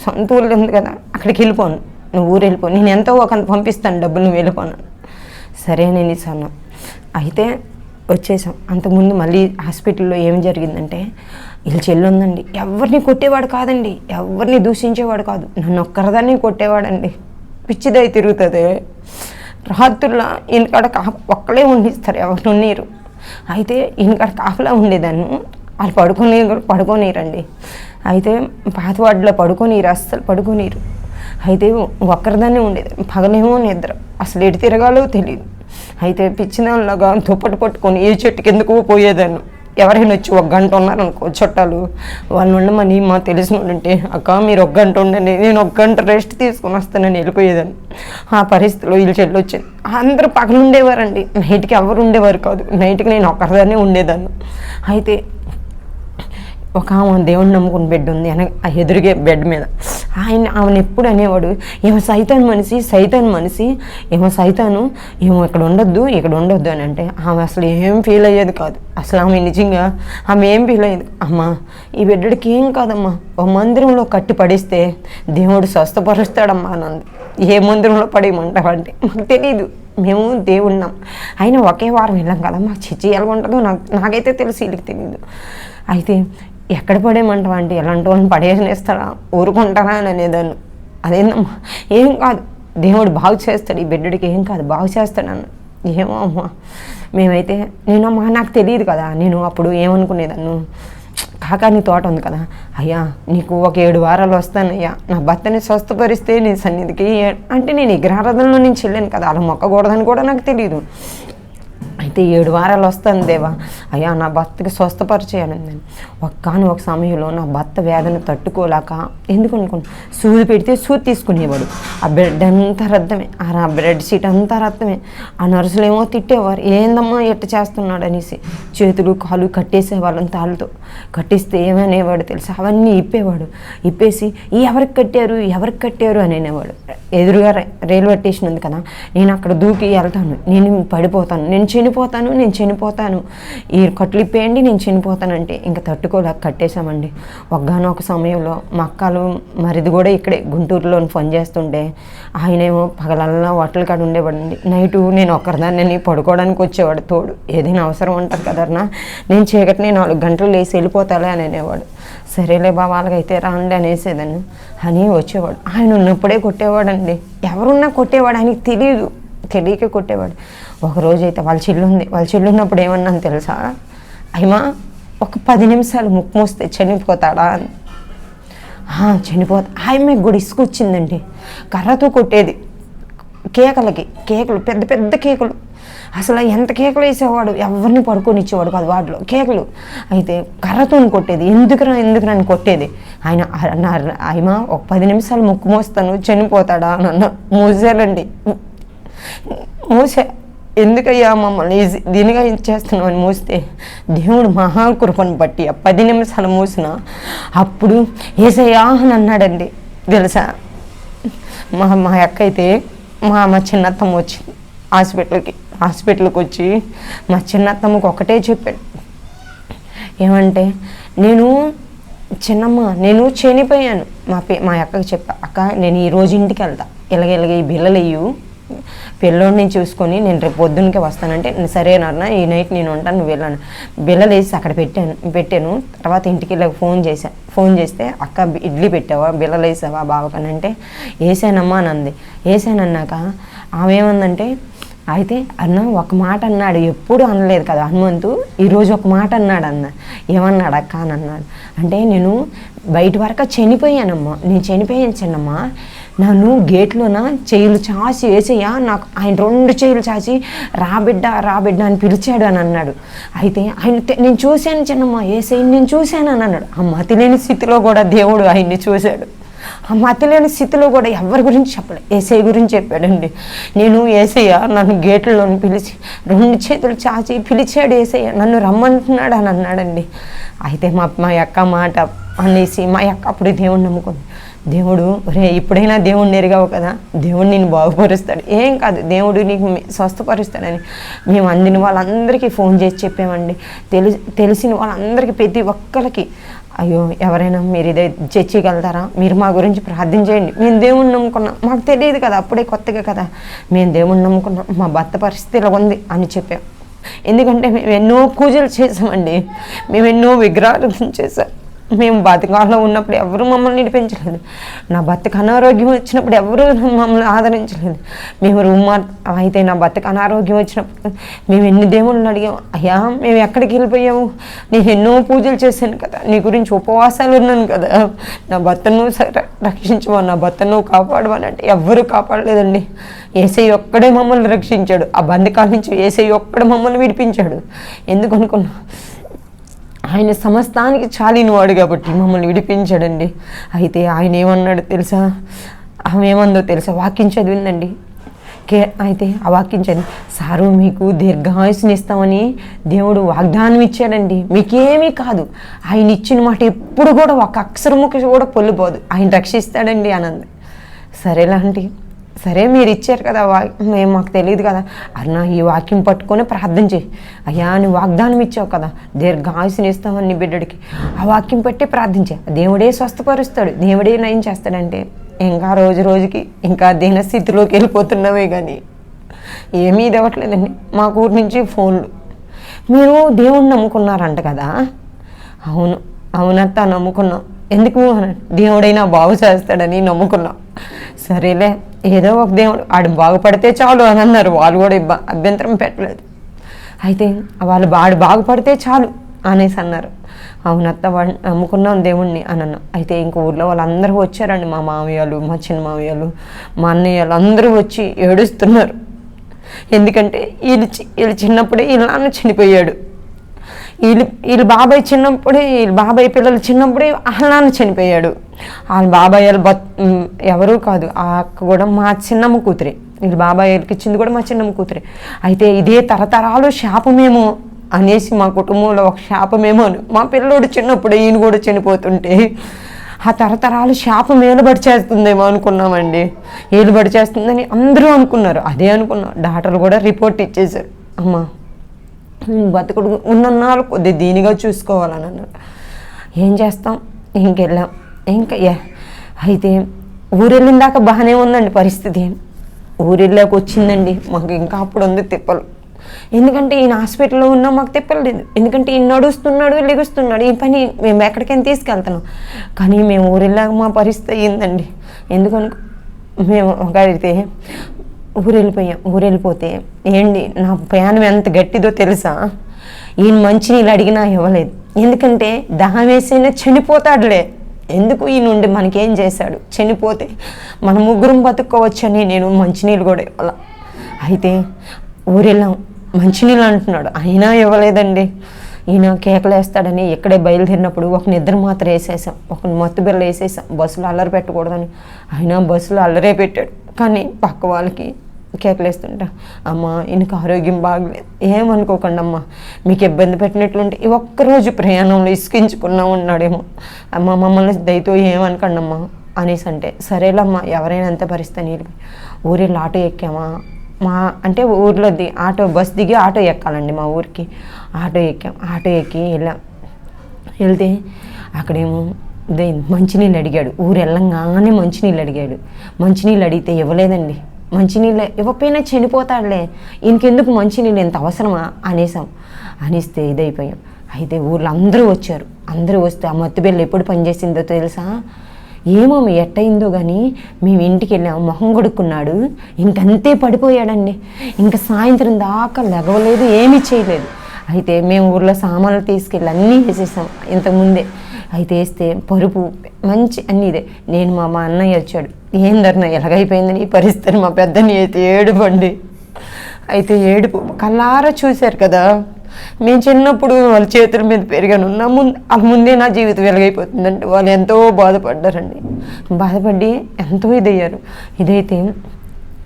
సొంత ఊరు ఉంది కదా అక్కడికి వెళ్ళిపోను, నువ్వు ఊరు వెళ్ళిపో, నేను ఎంతో ఒక పంపిస్తాను డబ్బులు, నువ్వు వెళ్ళిపోను. సరే నేను ఇస్తాను. అయితే వచ్చేసాం. అంతకుముందు మళ్ళీ హాస్పిటల్లో ఏం జరిగిందంటే, వీళ్ళ చెల్లి ఉందండి, ఎవరిని కొట్టేవాడు కాదండి, ఎవరిని దూషించేవాడు కాదు, నన్ను ఒక్కరిదాన్ని కొట్టేవాడండి. పిచ్చిదై తిరుగుతుంది. రాత్రుల్లో ఈయనకాడ ఒక్కలే ఉండిస్తారు, ఎవరు నీరు. అయితే ఈయనకాడ కాపలా ఉండేదాన్ని, వాళ్ళు పడుకోనీరండి. అయితే పాతవాడిలో పడుకోనీరు, అస్సలు పడుకోనీరు. అయితే ఒక్కరిదాన్ని ఉండేది. పగలేమో నిద్ర, అసలు ఎటు తిరగాలో తెలియదు. అయితే పిచ్చినాళ్ళగా దుప్పటి పట్టుకొని ఏ చెట్టు కిందకు పోయేదాన్ని. ఎవరైనా వచ్చి 1 గంట ఉన్నారనుకో చుట్టాలు, వాళ్ళు ఉండమని మా తెలిసిన ఉంటే, అక్క మీరు 1 గంట ఉండండి, నేను 1 గంట రెస్ట్ తీసుకొని వస్తానని వెళ్ళిపోయేదాన్ని. ఆ పరిస్థితిలో వీళ్ళు చెల్లి వచ్చింది. అందరూ పగలు ఉండేవారండి, నైట్కి ఎవరు ఉండేవారు కాదు. నైట్కి నేను ఒక్కరిదాన్ని ఉండేదాన్ని. అయితే ఒక ఆమె దేవుడిని నమ్ముకుని బెడ్ ఉంది, ఎదురుగే బెడ్ మీద. ఆమెను ఎప్పుడు అనేవాడు, ఏమో సైతాన్ మనిషి, ఏమో సైతాను, ఏమో ఇక్కడ ఉండొద్దు అని అంటే ఆమె అసలు ఏం ఫీల్ అయ్యేది కాదు. అసలు ఆమె నిజంగా ఏం ఫీల్ అయ్యేది, అమ్మా ఈ బిడ్డడికి ఏం కాదమ్మా, ఓ మందిరంలో కట్టి పడిస్తే దేవుడు స్వస్థపరుస్తాడమ్మా అన్నది. ఏ మందిరంలో పడేయమంటావంటే మాకు తెలియదు, మేము దేవుడినాం. అయినా ఒకే వారం వెళ్ళాం కదా, మాకు చిచ్చి ఎలా ఉంటుందో నాకైతే తెలిసి వీళ్ళకి తెలియదు. అయితే ఎక్కడ పడేయమంటావా అంటే, ఎలాంటి వాళ్ళని పడేసినేస్తారా, ఊరుకుంటారా అని అనేదాన్ని. అదేందమ్మా, ఏం కాదు, దేవుడు బాగు చేస్తాడు, ఈ బిడ్డడికి ఏం కాదు, బాగు చేస్తాడు అన్న. ఏమో అమ్మా, మేమైతే నాకు తెలియదు కదా, నేను అప్పుడు ఏమనుకునేదాన్ని, కాకాని తోట ఉంది కదా, అయ్యా నీకు ఒక 7 వారాలు వస్తానయ్యా, నా భర్తని స్వస్థపరిస్తే నీ సన్నిధికి అంటే నేను విగ్రహారాధనలో నుంచి వెళ్ళాను కదా, అలా మొక్కకూడదని కూడా నాకు తెలియదు. అయితే 7 వారాలు వస్తాను దేవా, అయ్యా నా భర్తకి స్వస్థపరిచేయాలని. ఒక సమయంలో నా భర్త వేదన తట్టుకోలేక, ఎందుకు అనుకోండి, సూది పెడితే సూది తీసుకునేవాడు. ఆ బెడ్ అంతా రక్తమే, ఆ బెడ్ షీట్ అంతా రక్తమే. ఆ నర్సులు ఏమో తిట్టేవారు, ఏందమ్మా ఎట్ట చేస్తున్నాడు అనేసి. చేతులు కాలు కట్టేసేవాళ్ళని తాళ్ళతో. కట్టిస్తే ఏమనేవాడు తెలుసా, అవన్నీ ఇప్పేసి ఎవరికి కట్టారు అని అనేవాడు. ఎదురుగా రైల్వే స్టేషన్ ఉంది కదా, నేను అక్కడ దూకి వెళ్తాను, నేను పడిపోతాను, నేను చనిపోతాను, ఈ కట్లు ఇప్పేయండి, నేను చనిపోతానంటే ఇంకా తట్టుకోలేక కట్టేశామండి. ఒక సమయంలో మా అక్కలు మరిది కూడా ఇక్కడే గుంటూరులో పని చేస్తుంటే, ఆయనేమో పగలల్లా హోటల్ కాడ ఉండేవాడండి. నైటు నేను ఒక్కరిదాన్ని పడుకోవడానికి వచ్చేవాడు తోడు, ఏదైనా అవసరం ఉంటుంది కదన్నా, నేను చీకటిని 4 గంటలు లేచి వెళ్ళిపోతాలే అని అనేవాడు. సరేలే బాబా వాళ్ళకైతే రాండి అనేసేదాన్ని అని వచ్చేవాడు. ఆయన ఉన్నప్పుడే కొట్టేవాడండి, ఎవరున్నా కొట్టేవాడు, ఆయనకి తెలియక కొట్టేవాడు. ఒకరోజు అయితే వాళ్ళ చెల్లి ఉన్నప్పుడు ఏమన్నాను తెలుసా, అయ్యమా ఒక 10 నిమిషాలు ముక్కు మూస్తే చనిపోతాడా అని. చనిపోతా. ఆయమ్మ కూడా ఇసుకొచ్చిందండి, కర్రతో కొట్టేది, కేకలు పెద్ద పెద్ద కేకలు. అసలు ఎంత కేకలు వేసేవాడు, ఎవరిని పడుకొని ఇచ్చేవాడు కాదు వాటిలో కేకలు. అయితే కర్రతో కొట్టేది, ఎందుకురా అని కొట్టేది. ఆయన ఆయమ ఒక 10 నిమిషాలు ముక్కు మోస్తాను చనిపోతాడా అని అన్న. మూసే ఎందుకయ్యా మమ్మల్ని దీనిగా ఇచ్చేస్తున్నావు అని మూస్తే, దేవుడు మహాకృపను బట్టి ఆ 10 నిమిషాలు మూసిన అప్పుడు ఏసయ్యా అని అన్నాడండి. తెలుసా, మా అక్క అయితే మా చిన్నత్తమ్మ వచ్చింది హాస్పిటల్కి వచ్చి మా చిన్నత్తమ్మకు ఒకటే చెప్పాడు, ఏమంటే నేను చనిపోయాను. మా అక్కకి చెప్పా, అక్క నేను ఈరోజు ఇంటికి వెళ్తా, ఇలాగ ఈ బిల్లలు ఇయ్యు, పిల్లోడిని చూసుకొని నేను రేపు పొద్దున్నకే వస్తానంటే, సరేనన్నా ఈ నైట్ నేను ఉంటాను, నువ్వు వెళ్ళాను. బిల్లలు వేసి అక్కడ పెట్టాను. తర్వాత ఇంటికి ఇలా ఫోన్ చేస్తే, అక్క ఇడ్లీ పెట్టావా, బిల్లలు వేసావా బావకని అంటే, వేసానమ్మా అని అంది. వేసానన్నాక ఆమె ఏమందంటే, అయితే అన్న ఒక మాట అన్నాడు, ఎప్పుడు అనలేదు కదా హనుమంతు, ఈరోజు ఒక మాట అన్నాడు ఏమన్నాడు అక్క అని అన్నాడు. అంటే నేను బయట వరకు చనిపోయానమ్మా, నేను చనిపోయాను చిన్నమ్మా, నన్ను గేట్లోన చేతులు చాచి వేసేయా, నాకు ఆయన 2 చేతులు చాచి రాబిడ్డ అని పిలిచాడు అని అన్నాడు. అయితే నేను చూశాను చిన్నమ్మ, ఏసయ్యని నేను చూశాను అని అన్నాడు. ఆ మతిలేని స్థితిలో కూడా దేవుడు ఆయన్ని చూశాడు. ఆ మతిలేని స్థితిలో కూడా ఎవరి గురించి చెప్పలేదు, ఏసయ్య గురించి చెప్పాడండి. నేను ఏసయ్య నన్ను గేట్లలో పిలిచి 2 చేతులు చాచి పిలిచాడు, ఏసయ్య నన్ను రమ్మంటున్నాడు అని అన్నాడండి. అయితే మా అక్క మాట అనేసి మా అక్క అప్పుడు దేవుడిని నమ్ముకుంది. దేవుడు ఇప్పుడైనా దేవుడిని ఎరిగావు కదా, దేవుడు నేను బాగుపరుస్తాడు, ఏం కాదు దేవుడు నీకు స్వస్థపరుస్తాడని మేము అందిన వాళ్ళందరికీ ఫోన్ చేసి చెప్పామండి. తెలిసిన వాళ్ళందరికీ ప్రతి ఒక్కరికి, అయ్యో ఎవరైనా మీరు ఇదే చర్చికెళ్తారా, మీరు మా గురించి ప్రార్థన చేయండి, మేము దేవుణ్ణి నమ్ముకున్నాం, మాకు తెలియదు కదా, అప్పుడే కొత్తగా కదా, మేము దేవుణ్ణి నమ్ముకున్నాం, మా భర్త పరిస్థితి ఇలా ఉంది అని చెప్పాం. ఎందుకంటే మేము ఎన్నో పూజలు చేసామండి, మేము ఎన్నో విగ్రహాలు చేసాం. మేము బతకాల్లో ఉన్నప్పుడు ఎవరు మమ్మల్ని నడిపించలేదు. నా భర్తకు అనారోగ్యం వచ్చినప్పుడు ఎవరు మమ్మల్ని ఆదరించలేదు. మేము అయితే నా భర్తకు అనారోగ్యం వచ్చినప్పుడు మేము ఎన్ని దేవుళ్ళని అడిగాము, అయ్యా మేము ఎక్కడికి వెళ్ళిపోయాము, నేను ఎన్నో పూజలు చేశాను కదా, నీ గురించి ఉపవాసాలు ఉన్నాను కదా, నా భర్తను రక్షించమని, నా భర్తను కాపాడమని అంటే ఎవ్వరూ కాపాడలేదండి. యేసయ్య ఒక్కడే మమ్మల్ని రక్షించాడు. ఆ బంధకాల నుంచి యేసయ్య ఒక్కడే మమ్మల్ని విడిపించాడు. ఎందుకు అనుకున్నా, ఆయన సమస్తానికి చాలినవాడు కాబట్టి మమ్మల్ని విడిపించాడండి. అయితే ఆయన ఏమన్నాడు తెలుసా, ఆమె ఏమందో తెలుసా, వాక్యం చదివిందండి. అయితే ఆ వాక్యం చదివి, సారు మీకు దీర్ఘాయుస్సుని ఇస్తామని దేవుడు వాగ్దానం ఇచ్చాడండి, మీకేమీ కాదు, ఆయన ఇచ్చిన మాట ఎప్పుడు కూడా ఒక అక్షరముకి కూడా పొల్లిపోదు, ఆయన రక్షిస్తాడండి అనంది. సరేలా అండి, సరే మీరు ఇచ్చారు కదా, మేము మాకు తెలియదు కదా అన్న, ఈ వాక్యం పట్టుకొని ప్రార్థన చేయి, అయ్యా నువ్వు వాగ్దానం ఇచ్చావు కదా దీర్ఘాయుస్సుని ఇస్తామని నీ బిడ్డడికి, ఆ వాక్యం పెట్టి ప్రార్థించే, దేవుడే స్వస్థపరుస్తాడు, దేవుడే నయం చేస్తాడంటే ఇంకా రోజు రోజుకి ఇంకా దీనస్థితిలోకి వెళ్ళిపోతున్నామే కానీ ఏమీ ఇదవ్వట్లేదండి. మా ఊరి నుంచి ఫోన్లు, మీరు దేవుణ్ణి నమ్ముకున్నారంట కదా. అవునత్త నమ్ముకున్నాం. ఎందుకు దేవుడైనా బాగు చేస్తాడని నమ్ముకున్నాం. సరేలే ఏదో ఒక దేవుడు ఆడు బాగుపడితే చాలు అని అన్నారు. వాళ్ళు కూడా అభ్యంతరం పెట్టలేదు. అయితే వాళ్ళు ఆడు బాగుపడితే చాలు అనేసి అన్నారు. అవునత్త వాడు నమ్ముకున్నాం దేవుణ్ణి అని అన్నాం. అయితే ఇంక ఊర్లో వాళ్ళందరూ వచ్చారండి, మా మామయ్యలు, మా చిన్న మామయ్యలు, మా అన్నయ్యలు అందరూ వచ్చి ఏడుస్తున్నారు. ఎందుకంటే వీళ్ళు చిన్నప్పుడే వీళ్ళ నాన్న చనిపోయాడు. వీళ్ళ బాబాయ్ చిన్నప్పుడే, వీళ్ళ బాబాయ్ పిల్లలు చిన్నప్పుడే వాళ్ళ నాన్న చనిపోయాడు. వాళ్ళ బాబాయ్ ఎవరూ కాదు, ఆ అక్క కూడా మా చిన్నమ్మ కూతురే, వీళ్ళ బాబాయ్కి ఇచ్చింది కూడా మా చిన్నమ్మ కూతురే. అయితే ఇదే తరతరాలు శాపమేమో అనేసి మా కుటుంబంలో ఒక శాపమేమో అని, మా పిల్లోడు చిన్నప్పుడే ఈయన కూడా చనిపోతుంటే ఆ తరతరాలు శాపం ఏలుబడి చేస్తుందేమో అనుకున్నామండి. ఏలుబడి చేస్తుందని అందరూ అనుకున్నారు. అదే అనుకున్నాం. డాక్టర్లు కూడా రిపోర్ట్ ఇచ్చేశారు, అమ్మా బతుకుడు ఉన్నన్నాళ్ళు కొద్ది దీనిగా చూసుకోవాలని అన్నారు. ఏం చేస్తాం, ఇంకెళ్ళాం. అయితే ఊరెళ్ళిన దాకా బాగానే ఉందండి పరిస్థితి. ఊరెళ్ళాక వచ్చిందండి మాకు ఇంకా అప్పుడు ఉంది తిప్పలు. ఎందుకంటే ఈయన హాస్పిటల్లో ఉన్నా మాకు తిప్పలేదు. ఎందుకంటే ఈయన నడుస్తున్నాడు, లెగుస్తున్నాడు, ఈ పని మేము ఎక్కడికైనా తీసుకెళ్తున్నాం. కానీ మేము ఊరెళ్ళాక మా పరిస్థితి అయ్యిందండి. ఎందుకని మేము ఒకరైతే ఊరెళ్ళిపోతే ఏంటి నా ప్రయాణం ఎంత గట్టిదో తెలుసా, ఈయన మంచినీళ్ళు అడిగినా ఇవ్వలేదు. ఎందుకంటే దాహం వేసైనా చనిపోతాడులే, ఎందుకు ఈయన ఉండి మనకేం చేశాడు, చనిపోతే మన ముగ్గురం బతుక్కోవచ్చని నేను మంచినీళ్ళు కూడా ఇవ్వాల. అయితే ఊరెళ్ళాం, మంచినీళ్ళు అంటున్నాడు, అయినా ఇవ్వలేదండి. ఈయన కేకలేస్తాడని ఇక్కడే బయలుదేరినప్పుడు ఒక నిద్ర మాత్రం వేసేసాం, ఒక మత్తు బిళ్ళ వేసేసాం, బస్సులో అల్లరి పెట్టకూడదని. అయినా బస్సులో అల్లరే పెట్టాడు. కానీ పక్క వాళ్ళకి కేకలేస్తుంటా, అమ్మ ఈయనకు ఆరోగ్యం బాగలేదు, ఏమనుకోకండి అమ్మ, మీకు ఇబ్బంది పెట్టినట్లుంటే ఈ ఒక్కరోజు ప్రయాణంలో ఇసుకించుకున్నా ఉన్నాడేమో, అమ్మ మమ్మల్ని దయతో ఏమనకండి అమ్మ అనేసి అంటే, సరేలమ్మా ఎవరైనా ఎంత పరిస్థితి నీళ్ళు ఊరిలో ఆటో ఎక్కామా, అంటే ఊర్లో బస్ దిగి ఆటో ఎక్కాలండి మా ఊరికి. ఆటో ఎక్కాం, ఆటో ఎక్కి వెళ్తే అక్కడేమో మంచినీళ్ళు అడిగాడు. ఊరు వెళ్ళంగానే మంచినీళ్ళు అడిగాడు. మంచినీళ్ళు అడిగితే ఇవ్వలేదండి. మంచినీళ్ళు ఇవ్వకపోయినా చనిపోతాడులే, ఇంకెందుకు మంచినీళ్ళు ఎంత అవసరమా అనేస్తే ఇదైపోయాం. అయితే ఊర్లో అందరూ వచ్చారు. అందరూ వస్తే ఆ మత్తు బిళ్ళ ఎప్పుడు పనిచేసిందో తెలుసా, ఏమో ఎట్టయిందో కానీ మేము ఇంటికి వెళ్ళాము, మొహం కొడుక్కున్నాడు, ఇంకంతే పడిపోయాడండి. ఇంకా సాయంత్రం దాకా లెగవలేదు, ఏమీ చేయలేదు. అయితే మేము ఊర్లో సామాన్లు తీసుకెళ్ళి అన్నీ వేసేసాం ఇంతకుముందే. అయితే వేస్తే పరుపు మంచి అన్నీ ఇదే. నేను మా అన్నయ్య వచ్చాడు, ఏందన్నా ఎలాగైపోయిందని ఈ పరిస్థితి, మా పెద్దని అయితే ఏడుపండి. అయితే ఏడుపు కళ్ళారా చూశారు కదా, మేము చిన్నప్పుడు వాళ్ళ చేతుల మీద పెరిగాను, వాళ్ళ ముందే నా జీవితం వెలుగైపోతుందండి. వాళ్ళు ఎంతో బాధపడ్డారండి. బాధపడి ఎంతో ఇదయ్యారు. ఇదైతే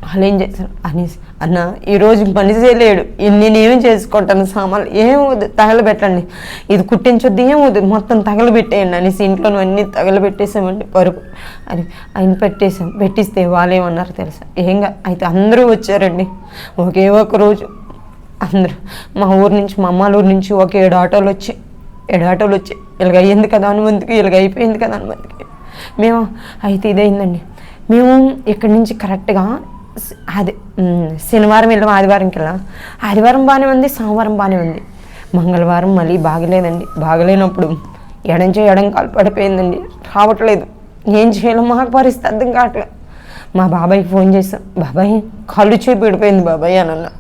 వాళ్ళు ఏం చేశారు అనేసి, అన్న ఈరోజు మనిషి లేడు, నేనేం చేసుకుంటాను, సామాన్లు ఏమవుద్దు తగలబెట్టండి, ఇది కుట్టించొద్దు, ఏమవుద్దు మొత్తం తగలబెట్టేయండి అనేసి ఇంట్లో అన్నీ తగలబెట్టేసామండి. పరుపు అని ఆయన పెట్టిస్తే వాళ్ళు ఏమన్నారు తెలుసా, అయితే అందరూ వచ్చారండి. ఒకే ఒక రోజు అందరూ మా ఊరు నుంచి, మా అమ్మాళ్ళ ఊరు నుంచి ఒక 7 ఆటోలు వచ్చాయి. ఇలాగ అయ్యింది కదా అనుమందికి, ఇలాగ అయిపోయింది కదా అనుమందికి. మేము అయితే ఇదైందండి. మేము ఇక్కడి నుంచి కరెక్ట్గా అది శనివారం వెళ్ళాం, ఆదివారంకి వెళ్ళాం. ఆదివారం బాగానే ఉంది, సోమవారం బాగానే ఉంది. మంగళవారం మళ్ళీ బాగలేదండి. బాగలేనప్పుడు ఎడం కాలు పడిపోయిందండి, రావట్లేదు. ఏం చేయాలో మాకు పరిస్థితి అర్థం కావట్లేదు. మా బాబాయ్కి ఫోన్ చేసాం, బాబాయ్ కాళ్ళు చేయి పడిపోయింది బాబాయ్ అని అన్నా.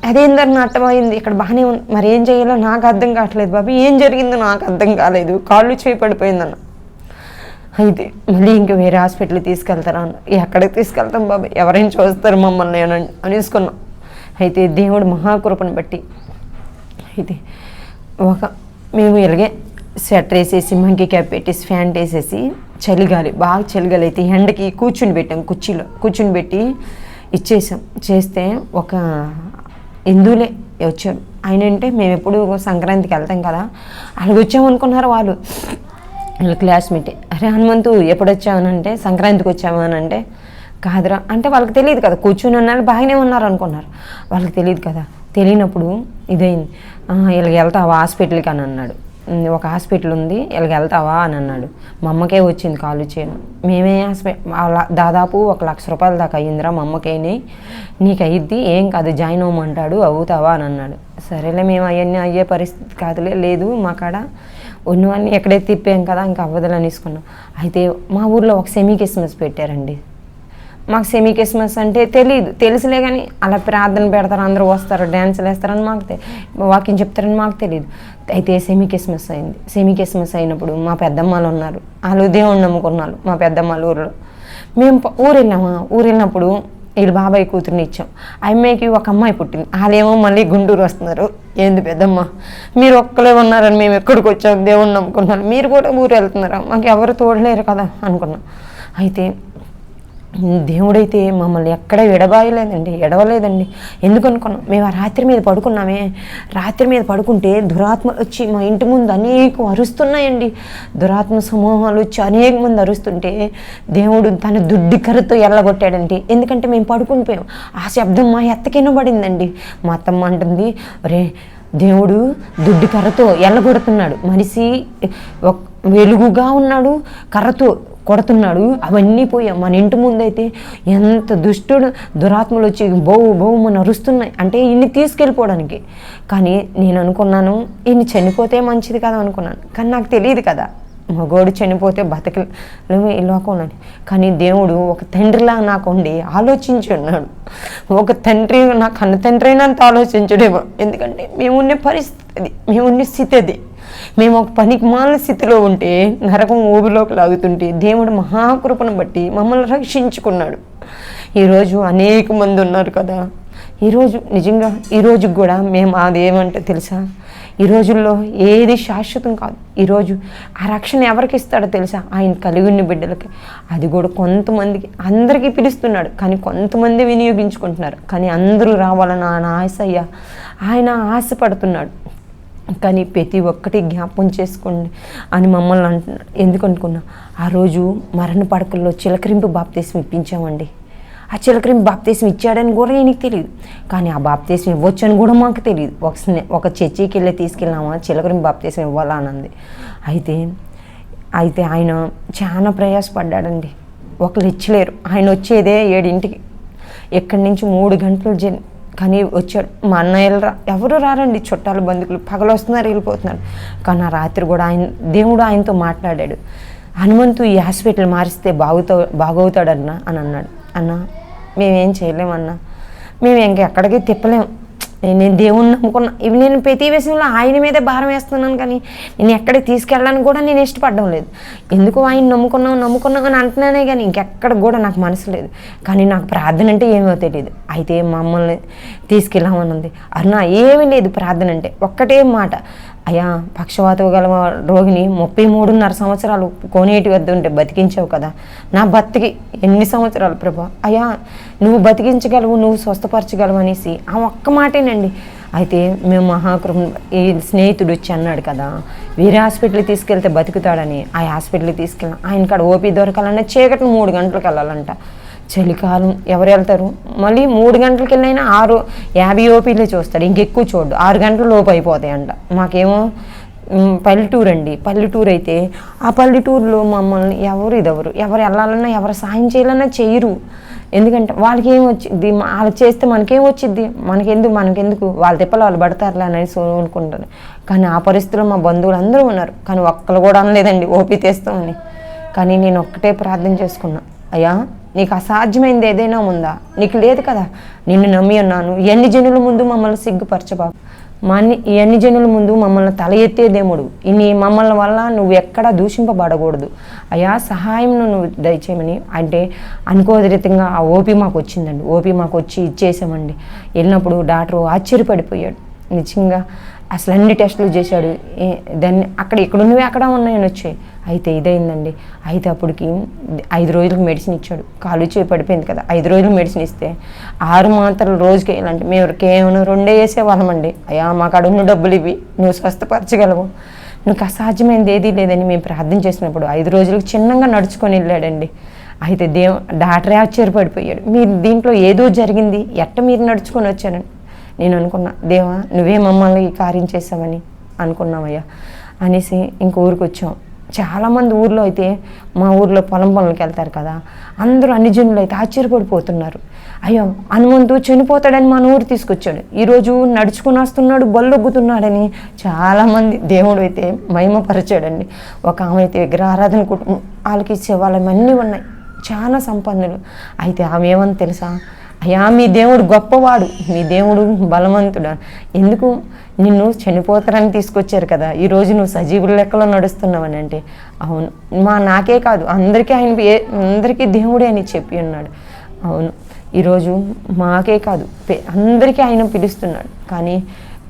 అదేందన్న అర్థమైంది, ఇక్కడ బాగానే ఉంది, మరి ఏం చేయాలో నాకు అర్థం కావట్లేదు బాబాయ్, ఏం జరిగిందో నాకు అర్థం కాలేదు, కాళ్ళు చేయి పడిపోయిందన్న. అయితే మళ్ళీ ఇంక వేరే హాస్పిటల్కి తీసుకెళ్తారా అన్న. ఎక్కడికి తీసుకెళ్తాం బాబాయ్, ఎవరైనా చూస్తారు మమ్మల్ని అని అనేసుకున్నాం. అయితే దేవుడు మహాకృపను బట్టి అయితే మేము ఇలాగే స్వెటర్ వేసేసి మంకీ క్యాప్ పెట్టేసి ఫ్యాంట్ వేసేసి బాగా చలిగాలి అయితే ఎండకి కూర్చుని పెట్టాం, కుర్చీలో కూర్చుని పెట్టి ఇచ్చేసాం. చేస్తే ఒక హిందువులే వచ్చారు. ఆయన అంటే మేము ఎప్పుడు సంక్రాంతికి వెళ్తాం కదా, అలాగ వచ్చామనుకున్నారు వాళ్ళు. వాళ్ళ క్లాస్మేటే. అరే హనుమంతు ఎప్పుడు వచ్చామనంటే సంక్రాంతికి వచ్చామనంటే కాదురా అంటే వాళ్ళకి తెలియదు కదా, కూర్చుని ఉన్నారు బాగానే ఉన్నారు అనుకున్నారు. వాళ్ళకి తెలియదు కదా, తెలియనప్పుడు ఇదైంది. ఇలాగ వెళ్తావా హాస్పిటల్కి అని అన్నాడు. ఒక హాస్పిటల్ ఉంది, ఇలాగ వెళ్తావా అని అన్నాడు. మా అమ్మకే వచ్చింది కాలు చేయను. మేమే దాదాపు 1,00,000 రూపాయల దాకా అయ్యిందిరా మా అమ్మకేని, నీకు అయ్యిద్ది ఏం కాదు జాయిన్ అవ్వమంటాడు, అవుతావా అని అన్నాడు. సరేలే మేము అవన్నీ అయ్యే పరిస్థితి కాదులే, లేదు మా కాడ ఉన్నవన్నీ ఎక్కడైతే తిప్పాం కదా ఇంకా అవ్వదని అనేసుకున్నాం. అయితే మా ఊర్లో ఒక సెమీ క్రిస్మస్ పెట్టారండి. మాకు సెమీ క్రిస్మస్ అంటే తెలియదు, తెలుసులే కానీ అలా ప్రార్థన పెడతారు, అందరూ వస్తారు, డ్యాన్సులు వేస్తారని మాకు వాకింగ్ చెప్తారని మాకు తెలియదు. అయితే సెమీ క్రిస్మస్ అయింది. సెమీ క్రిస్మస్ అయినప్పుడు మా పెద్దమ్మలు ఉన్నారు, వాళ్ళు దేవుణ్ణి నమ్ముకున్నారు. మా పెద్దమ్మలు ఊరిలో మేము ఊరు వెళ్ళినప్పుడు వీళ్ళు బాబాయ్ కూతుర్ని ఇచ్చాం. ఆ అమ్మాయికి ఒక అమ్మాయి పుట్టింది. వాళ్ళేమో మళ్ళీ గుంటూరు వస్తున్నారు. ఏంది పెద్దమ్మ మీరు ఒక్కలే ఉన్నారని మేము ఎక్కడికి వచ్చాం, దేవుణ్ణి నమ్ముకున్నాం, మీరు కూడా ఊరు వెళ్తున్నారా, మాకు ఎవరు తోడలేరు కదా అనుకున్నాం. అయితే దేవుడైతే మమ్మల్ని ఎక్కడ ఎడవలేదండి. ఎందుకు అనుకున్నాం, మేము ఆ రాత్రి మీద పడుకున్నామే, రాత్రి మీద పడుకుంటే దురాత్మలు వచ్చి మా ఇంటి ముందు అనేక అరుస్తున్నాయండి. దురాత్మ సమూహాలు వచ్చి అనేక మంది అరుస్తుంటే దేవుడు తన దుడ్డి కర్రతో ఎల్లగొట్టాడండి. ఎందుకంటే మేము పడుకునిపోయాం, ఆ శబ్దం మా ఎత్తకినబడిందండి. మా అత్తమ్మ అంటుంది, రే దేవుడు దుడ్డి కర్రతో ఎల్లగొడుతున్నాడు, మనిషి వెలుగుగా ఉన్నాడు, కర్రతో కొడుతున్నాడు. అవన్నీ పోయాం. మన ఇంటి ముందైతే ఎంత దుష్టుడు దురాత్మలు వచ్చి బౌమని అరుస్తున్నాయి అంటే ఇన్ని తీసుకెళ్ళిపోవడానికి. కానీ నేను అనుకున్నాను ఇన్ని చనిపోతే మంచిది కదా అనుకున్నాను. కానీ నాకు తెలియదు కదా మగోడు చనిపోతే బతకలేము ఈ లోకంలోని. కానీ దేవుడు ఒక తండ్రిలా నాకు ఉండి ఆలోచించి ఉన్నాడు. ఒక తండ్రి నా కన్న తండ్రి అయినంత ఆలోచించడేమో. ఎందుకంటే మేమున్న పరిస్థితి అది, మేమున్న స్థితి అది. మేము ఒక పనికి మాలిన స్థితిలో ఉంటే, నరకం ఊబిలోకి లాగుతుంటే దేవుడు మహాకృపను బట్టి మమ్మల్ని రక్షించుకున్నాడు. ఈరోజు అనేక మంది ఉన్నారు కదా. ఈరోజు నిజంగా ఈరోజు కూడా మేము అదేమంటే తెలుసా, ఈ రోజుల్లో ఏది శాశ్వతం కాదు. ఈరోజు ఆ రక్షణ ఎవరికి ఇస్తాడో తెలుసా, ఆయన కలిగిన బిడ్డలకి. అది కూడా కొంతమందికి, అందరికీ పిలుస్తున్నాడు కానీ కొంతమంది వినియోగించుకుంటున్నారు. కానీ అందరూ రావాలని ఆయన ఆశపడుతున్నాడు. కానీ ప్రతి ఒక్కటి జ్ఞాపకం చేసుకోండి అని మమ్మల్ని అంటున్నాడు. ఎందుకు అనుకున్నా, ఆ రోజు మరణ పడకల్లో చిలకరింపు బాప్తీసం ఇప్పించామండి. ఆ చిలకరింపు బాప్తీసం ఇచ్చాడని కూడా ఈయనకి తెలియదు. కానీ ఆ బాప్తీసం ఇవ్వచ్చని కూడా మాకు తెలియదు. ఒక చర్చికి వెళ్ళి తీసుకెళ్ళామా చిలకరింపు బాప్తీసం ఇవ్వాలా అన్నది. అయితే ఆయన చాలా ప్రయాసపడ్డాడండి. ఒకరు ఇచ్చలేరు. ఆయన వచ్చేదే 7ంటికి, ఎక్కడి నుంచి 3 గంటలు జర్నీ. కానీ వచ్చాడు. మా అన్నయ్యలు ఎవరు రారండి, చుట్టాలు బంధువులు పగలు వస్తున్నారు వెళ్ళిపోతున్నారు. కానీ ఆ రాత్రి కూడా దేవుడు ఆయనతో మాట్లాడాడు. హనుమంతు ఈ హాస్పిటల్ మారిస్తే బాగవుతాడన్నా అని అన్నాడు. అన్న మేమేం చేయలేమన్నా, మేము ఇంకెక్కడికి తిప్పలేము. నేను దేవుణ్ణి నమ్ముకున్నా. ఇవి నేను ప్రతి విషయంలో ఆయన మీదే భారం వేస్తున్నాను. కానీ నేను ఎక్కడికి తీసుకెళ్ళడానికి కూడా నేను ఇష్టపడడం లేదు. ఎందుకు ఆయన నమ్ముకున్నాం అని అంటున్నానే కానీ ఇంకెక్కడికి కూడా నాకు మనసు లేదు. కానీ నాకు ప్రార్థన అంటే ఏమో తెలియదు. అయితే మమ్మల్ని తీసుకెళ్ళామన్నది. అన్నా ఏమీ లేదు ప్రార్థన అంటే, ఒక్కటే మాట, అయ్యా పక్షవాతం గల రోగిని 33.5 సంవత్సరాలు కోనేటి వద్ద ఉంటే బతికించావు కదా, నా బతికి ఎన్ని సంవత్సరాలు ప్రభా, అయ్యా నువ్వు బతికించగలవు, నువ్వు స్వస్థపరచగలవు అనేసి ఆ ఒక్క మాటేనండి. అయితే మేము మహాకృప ఈ స్నేహితుడు వచ్చి అన్నాడు కదా, వేరే హాస్పిటల్కి తీసుకెళ్తే బతుకుతాడని. ఆ హాస్పిటల్కి తీసుకెళ్ళాం. ఆయన కాడ ఓపీ దొరకాలన్నా చీకటి 3 గంటలకు వెళ్ళాలంట. చలికాలం ఎవరు వెళ్తారు? మళ్ళీ 3 గంటలకు వెళ్ళైనా 50 ఓపీలే చూస్తాడు, ఇంకెక్కువ చూడు. 6 గంటల లోపు అయిపోతాయంట. మాకేమో పల్లెటూరు అండి. పల్లెటూరు అయితే ఆ పల్లెటూరులో మమ్మల్ని ఎవరు వెళ్ళాలన్నా ఎవరు సాయం చేయాలన్నా చేయరు. ఎందుకంటే వాళ్ళకి ఏం వచ్చింది, వాళ్ళు చేస్తే మనకేం వచ్చింది, మనకెందుకు వాళ్ళ తిప్పలు వాళ్ళు పడతారులే అనేసి అనుకుంటారు. కానీ ఆ పరిస్థితిలో మా బంధువులు అందరూ ఉన్నారు, కానీ ఒక్కరు కూడా అనలేదండి ఓపి తెస్తామని. కానీ నేను ఒక్కటే ప్రార్థన చేసుకున్నా, అయ్యా నీకు అసాధ్యమైంది ఏదైనా ఉందా, నీకు లేదు కదా, నిన్ను నమ్మి ఉన్నాను, ఎన్ని జనుల ముందు మమ్మల్ని సిగ్గుపరచబాకు, ఎన్ని జనుల ముందు మమ్మల్ని తల ఎత్తే దేవుడు, ఇన్ని మమ్మల్ని వల్ల నువ్వు ఎక్కడా దూషింపబడకూడదు అయ్యా, సహాయం నువ్వు దయచేయమని అంటే అనుకోని రీతిగా ఆ ఓపీ మాకు వచ్చిందండి. ఓపీ మాకు వచ్చి ఇచ్చేసామండి. వెళ్ళినప్పుడు డాక్టర్ ఆశ్చర్యపడిపోయాడు నిజంగా. అసలు అన్ని టెస్టులు చేశాడు, దాన్ని ఇక్కడ ఉన్నవి అక్కడ ఉన్నాయని వచ్చాయి. అయితే ఇదైందండి. అయితే అప్పటికి 5 రోజులకు మెడిసిన్ ఇచ్చాడు. కాలు చేయి పడిపోయింది కదా, 5 రోజులు మెడిసిన్ ఇస్తే 6 మాత్రలు రోజుకి వేయాలంటే మేము కేవలం 2 వేసేవాళ్ళమండి. అయ్యా మాకు అడుగున్న డబ్బులు ఇవి, నువ్వు స్వస్థపరచగలవు, నీకు అసాధ్యమైనది ఏదీ లేదని మేము ప్రార్థన చేసినప్పుడు 5 రోజులకు చిన్నగా నడుచుకొని వెళ్ళాడండి. అయితే డాక్టరే ఆశ్చర్యపడిపోయాడు, మీరు దీంట్లో ఏదో జరిగింది, ఎట్ట మీరు నడుచుకొని వచ్చారని. నేను అనుకున్నా, దేవా నువ్వే మమ్మల్ని ఈ కార్యం చేసావని అనుకున్నామయ్యా అనేసి ఇంక ఊరికి వచ్చాం. చాలామంది ఊర్లో అయితే, మా ఊర్లో పొలం పనులకి వెళ్తారు కదా, అందరూ అన్ని జనులు అయితే ఆశ్చర్యపడిపోతున్నారు. అయ్యో హనుమంతు చనిపోతాడని మన ఊరు తీసుకొచ్చాడు, ఈరోజు నడుచుకుని వస్తున్నాడు, బల్లొగ్గుతున్నాడని చాలామంది దేవుడు అయితే మహిమపరిచాడండి. ఒక ఆమె అయితే విగ్రహారాధన కుటుంబం, వాళ్ళకి ఇచ్చే వాళ్ళమన్నీ ఉన్నాయి, చాలా సంపన్నులు. అయితే ఆమె ఏమని తెలుసా, అయ్యా మీ దేవుడు గొప్పవాడు, మీ దేవుడు బలవంతుడు, ఎందుకు నిన్ను చనిపోతారని తీసుకొచ్చారు కదా, ఈరోజు నువ్వు సజీవుల లెక్కలో నడుస్తున్నావని అంటే, అవును నాకే కాదు అందరికీ దేవుడే అని చెప్పి ఉన్నాడు. అవును ఈరోజు మాకే కాదు అందరికీ ఆయన పిలుస్తున్నాడు. కానీ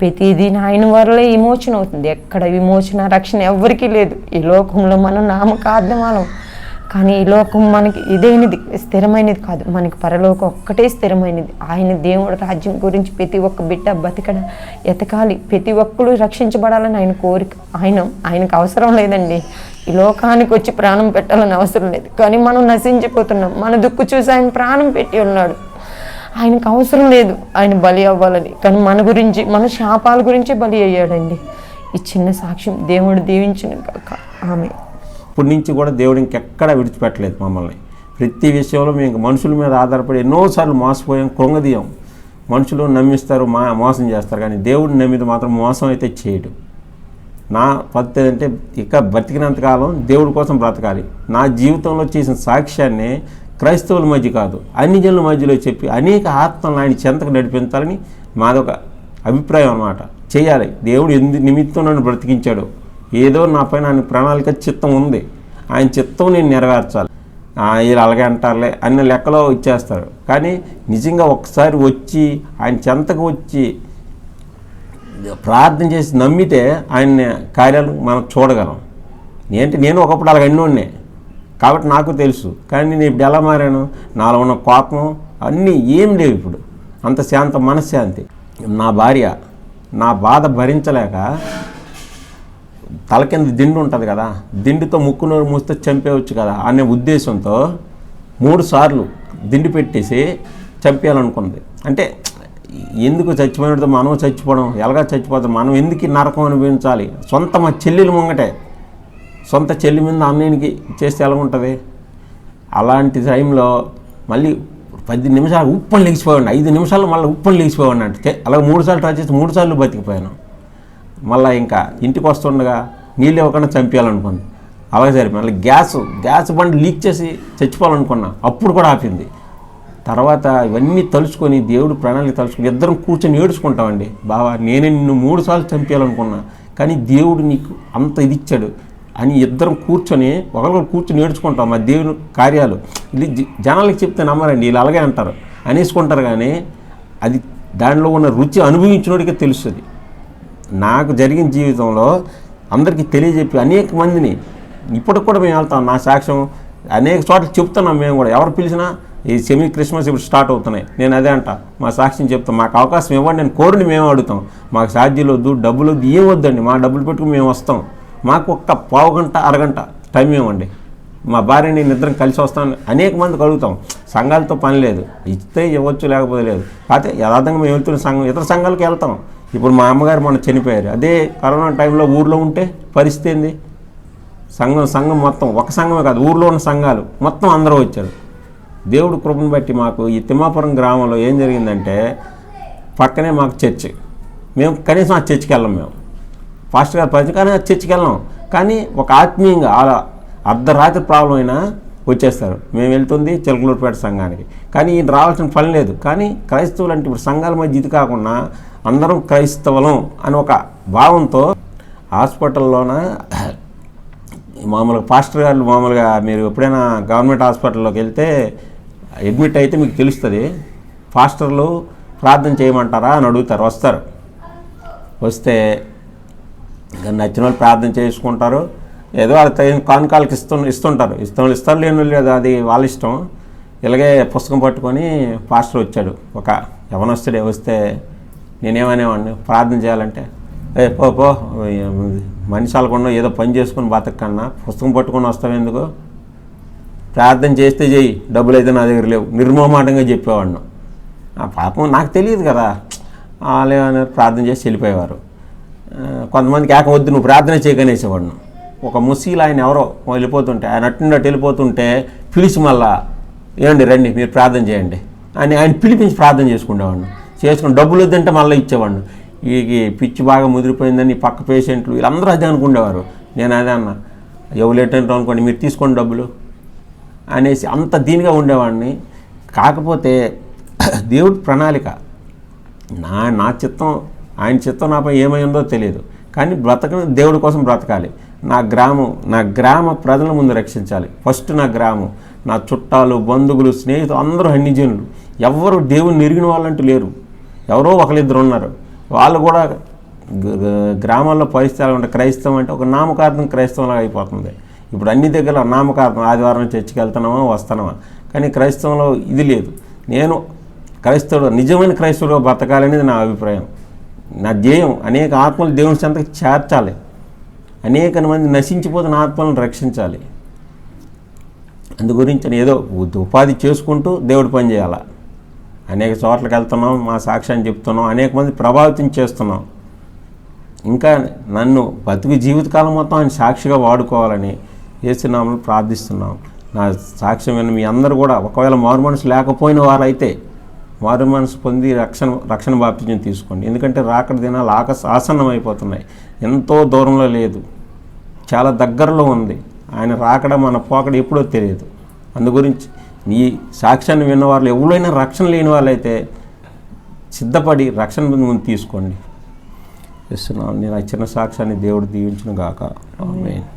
ప్రతిదీ ఆయన వల్లే విమోచన అవుతుంది, ఎక్కడ విమోచన రక్షణ ఎవరికీ లేదు. ఈ లోకంలో మనం నామకార్థమాలం, కానీ ఈ లోకం మనకి ఇదేనిది స్థిరమైనది కాదు, మనకి పరలోకం ఒక్కటే స్థిరమైనది. ఆయన దేవుడు రాజ్యం గురించి ప్రతి ఒక్క బిడ్డ ఎతకాలి, ప్రతి ఒక్కరు రక్షించబడాలని ఆయన కోరిక. ఆయనకు అవసరం లేదండి ఈ లోకానికి వచ్చి ప్రాణం పెట్టాలని అవసరం లేదు, కానీ మనం నశించిపోతున్నాం. మన దుక్కు చూసి ఆయన ప్రాణం పెట్టి ఉన్నాడు, ఆయనకు అవసరం లేదు ఆయన బలి అవ్వాలని, కానీ మన గురించి మన శాపాల గురించే బలి అయ్యాడండి. ఈ చిన్న సాక్ష్యం దేవుడు దీవించిన కాక ఆమె. ఇప్పటి నుంచి కూడా దేవుడు ఇంకెక్కడా విడిచిపెట్టలేదు మమ్మల్ని. ప్రతి విషయంలో మేము మనుషుల మీద ఆధారపడి ఎన్నోసార్లు మోసపోయాం, కృంగదీయం. మనుషులు నమ్మిస్తారు, మోసం చేస్తారు, కానీ దేవుడిని నమ్మితే మాత్రం మోసం అయితే చేయడు. నా పద్ధతి ఏంటంటే ఇక బ్రతికినంతకాలం దేవుడి కోసం బ్రతకాలి. నా జీవితంలో చేసిన సాక్ష్యాన్ని క్రైస్తవుల మధ్య కాదు అన్ని జనుల మధ్యలో చెప్పి అనేక ఆత్మలను ఆయన చెంతకు నడిపించాలని మాదొక అభిప్రాయం అన్నమాట. చేయాలి. దేవుడు నిమిత్తం నన్ను బ్రతికించాడు, ఏదో నా పైన ఆయన ప్రణాళిక చిత్తం ఉంది, ఆయన చిత్తం నేను నెరవేర్చాలి. వీళ్ళు అలాగే అంటారులే అన్న లెక్కలో ఇచ్చేస్తారు. కానీ నిజంగా ఒకసారి వచ్చి ఆయన చెంతకు వచ్చి ప్రార్థన చేసి నమ్మితే ఆయన కార్యాలు మనం చూడగలం. నేను ఒకప్పుడు అలాగ అన్నోన్నే కాబట్టి నాకు తెలుసు. కానీ నేను ఇప్పుడు ఎలా మారాను, నాలో ఉన్న కోపం అన్నీ ఏం లేవు ఇప్పుడు, అంత శాంతం, మనశ్శాంతి. నా భార్య నా బాధ భరించలేక తల కింద దిండు ఉంటుంది కదా, దిండుతో ముక్కు నోరు మూస్తే చంపేయవచ్చు కదా అనే ఉద్దేశంతో 3 సార్లు దిండు పెట్టేసి చంపేయాలనుకుంది. అంటే ఎందుకు చచ్చిపోయినతో మనం చచ్చిపోవడం, ఎలాగా చచ్చిపోతాం, మనం ఎందుకు నరకం అనుభవించాలి? మా చెల్లెలు ముంగటే సొంత చెల్లి మీద అన్నయ్యకి చేస్తే ఎలా ఉంటుంది? అలాంటి టైంలో మళ్ళీ 10 నిమిషాలు ఉప్పని లేచిపోయాడు, 5 నిమిషాలు మళ్ళీ ఉప్పని లేచిపోయాడు అంటే అలాగే 3 సార్లు ట్రై చేసి 3 సార్లు బతికిపోయాను. మళ్ళీ ఇంకా ఇంటికి వస్తుండగా నీళ్ళు ఇవ్వకుండా చంపేయాలనుకుంది. అలాగే సరే మళ్ళీ గ్యాస్ బండి లీక్ చేసి చచ్చిపోవాలనుకున్నా, అప్పుడు కూడా ఆపింది. తర్వాత ఇవన్నీ తలుచుకొని దేవుడు ప్రణాళిక తలుచుకొని ఇద్దరం కూర్చొని ఏడుచుకుంటామండి. బావా నేనే నిన్ను 3 సార్లు చంపేయాలనుకున్నా, కానీ దేవుడు నీకు అంత ఇది ఇచ్చాడు అని ఇద్దరం కూర్చొని ఒకరికొకరు కూర్చొని ఏడ్చుకుంటాం. మా దేవుని కార్యాలు ఇది జనాలకి చెప్తే నమ్మరండి, వీళ్ళు అలాగే అంటారు అనేసుకుంటారు, కానీ అది దానిలో ఉన్న రుచి అనుభవించినోడికే తెలుస్తుంది. నాకు జరిగిన జీవితంలో అందరికీ తెలియజెప్పి అనేక మందిని ఇప్పటికి కూడా మేము వెళ్తాం. నా సాక్ష్యం అనేక చోట్ల చెప్తున్నాం మేము కూడా. ఎవరు పిలిచినా ఈ క్రిస్మస్ ఇప్పుడు స్టార్ట్ అవుతున్నాయి, నేను అదే అంట మా సాక్ష్యం చెప్తాం. మాకు అవకాశం ఇవ్వండి, నేను కోరిని మేము అడుగుతాం. మాకు ఛార్జీలు వద్దు, డబ్బులు వద్దు, ఏం వద్దండి, మా డబ్బులు పెట్టుకుని మేము వస్తాం. మాకు ఒక్క పావు గంట అరగంట టైం ఇవ్వండి, మా భార్య నేను ఇద్దరం కలిసి వస్తాను. అనేక మందికి అడుగుతాం. సంఘాలతో పని లేదు, ఇస్తే ఇవ్వచ్చు లేకపోతే లేదు. కాకపోతే యథార్థంగా మేము వెళ్తున్న సంఘం ఇతర సంఘాలకు వెళ్తాం. ఇప్పుడు మా అమ్మగారు మొన్న చనిపోయారు, అదే కరోనా టైంలో ఊర్లో ఉంటే పరిస్థితి ఏంది? సంఘం మొత్తం ఒక సంఘమే కాదు, ఊర్లో ఉన్న సంఘాలు మొత్తం అందరూ వచ్చారు. దేవుడు కృపను బట్టి మాకు ఈ తిమ్మాపురం గ్రామంలో ఏం జరిగిందంటే పక్కనే మాకు చర్చి. మేము కనీసం ఆ చర్చికి వెళ్ళాం. మేము పాస్టర్ గారు పరిచయం కానీ ఆ చర్చికి వెళ్ళాం. కానీ ఒక ఆత్మీయంగా అలా అర్ధరాత్రి ప్రాబ్లం అయినా వచ్చేస్తారు. మేము వెళ్తుంది చిలకలూరుపేట సంఘానికి. కానీ ఈయన రావాల్సిన పని లేదు. కానీ క్రైస్తవులు అంటే ఇప్పుడు సంఘాల మధ్య ఇది కాకుండా అందరం క్రైస్తవులం అని ఒక భావంతో హాస్పిటల్లోన మామూలుగా పాస్టర్ గారు మామూలుగా మీరు ఎప్పుడైనా గవర్నమెంట్ హాస్పిటల్లోకి వెళ్తే అడ్మిట్ అయితే మీకు తెలుస్తుంది. పాస్టర్లు ప్రార్థన చేయమంటారా అని అడుగుతారు. వస్తారు, వస్తే నచ్చిన వాళ్ళు ప్రార్థన చేసుకుంటారు. ఏదో వాళ్ళ కానుకాలకి ఇస్తుంటారు. ఇస్తారు లేని లేదు, అది వాళ్ళ ఇష్టం. ఇలాగే పుస్తకం పట్టుకొని పాస్టర్ వచ్చాడు, ఒక యవనస్తుడే. వస్తే నేనేమనేవాడిని, ప్రార్థన చేయాలంటే పో మనిషి అలకుండా ఏదో పని చేసుకుని బతకన్నా పుస్తకం పట్టుకొని వస్తావు ఎందుకు, ప్రార్థన చేస్తే చెయ్యి, డబ్బులు అయితే నా దగ్గర లేవు, నిర్మోహమాటంగా చెప్పేవాడిని. ఆ పాపం నాకు తెలియదు కదా. వాళ్ళే ప్రార్థన చేసి వెళ్ళిపోయేవారు. కొంతమందికి వద్దు నువ్వు ప్రార్థన చేయకనేసేవాడిని. ఒక ముసీలు ఆయన ఎవరో వెళ్ళిపోతుంటే, ఆయన అట్టు వెళ్ళిపోతుంటే పిలిచి మళ్ళా ఏమండి రండి మీరు ప్రార్థన చేయండి అని ఆయన పిలిపించి ప్రార్థన చేసుకునేవాడిని. చేసుకుని డబ్బులు వద్దంటే మళ్ళీ ఇచ్చేవాడిని. ఈ పిచ్చి బాగా ముదిరిపోయిందని పక్క పేషెంట్లు వీళ్ళందరూ అదే అనుకునేవారు. నేను అదే అన్నా, ఎవలేటంటే అనుకోండి మీరు తీసుకోండి డబ్బులు అనేసి అంత దీనిగా ఉండేవాడిని. కాకపోతే దేవుడి ప్రణాళిక, నా చిత్తం ఆయన చిత్తం నాపై ఏమైందో తెలియదు. కానీ దేవుడి కోసం బ్రతకాలి. నా గ్రామ ప్రజల ముందు రక్షించాలి. ఫస్ట్ నా గ్రామం, నా చుట్టాలు, బంధువులు, స్నేహితులు అందరూ అన్యజనులు. ఎవరు దేవుని ఎరిగిన వాళ్ళంటూ లేరు. ఎవరో ఒకరిద్దరు ఉన్నారు. వాళ్ళు కూడా గ్రామాల్లో పరిస్థితులు ఉంటే క్రైస్తవం అంటే ఒక నామకార్థం క్రైస్తవంలాగా అయిపోతుంది. ఇప్పుడు అన్ని దగ్గర నామకార్థం, ఆదివారం చర్చికి వెళ్తున్నామా వస్తున్నామా. కానీ క్రైస్తవంలో ఇది లేదు. నేను క్రైస్తవుడు, నిజమైన క్రైస్తవుడుగా బ్రతకాలనేది నా అభిప్రాయం. నా ధ్యేయం అనేక ఆత్మలు దేవుని చెంతకు చేర్చాలి. అనేక మంది నశించిపోతున్న ఆత్మలను రక్షించాలి. అందు గురించి నేను ఏదో ఉపాధి చేసుకుంటూ దేవుడి పని చేయాలి. అనేక చోట్లకి వెళ్తున్నాం, మా సాక్ష్యాన్ని చెప్తున్నాం, అనేక మంది ప్రభావితం చేస్తున్నాం. ఇంకా నన్ను బతుకు జీవితకాలం మొత్తం ఆయన సాక్షిగా వాడుకోవాలని యేసునామములో ప్రార్థిస్తున్నాం. నా సాక్ష్యం విన్న మీ అందరూ కూడా ఒకవేళ మారు మనసు లేకపోయిన వారైతే మారు మనసు పొంది రక్షణ బాప్తిజం తీసుకోండి. ఎందుకంటే రాకడ దినాలు ఆసన్నం అయిపోతున్నాయి. ఎంతో దూరంలో లేదు, చాలా దగ్గరలో ఉంది. ఆయన రాకడ మన పోకడ ఎప్పుడో తెలియదు. అందు గురించి ఈ సాక్ష్యాన్ని విన్నవాళ్ళు ఎవరైనా రక్షణ లేని వాళ్ళైతే సిద్ధపడి రక్షణ ముందు తీసుకోండి. ఇస్తున్నాను. నేను ఆ చిన్న సాక్ష్యాన్ని దేవుడు దీవించును గాక. ఆమేన్.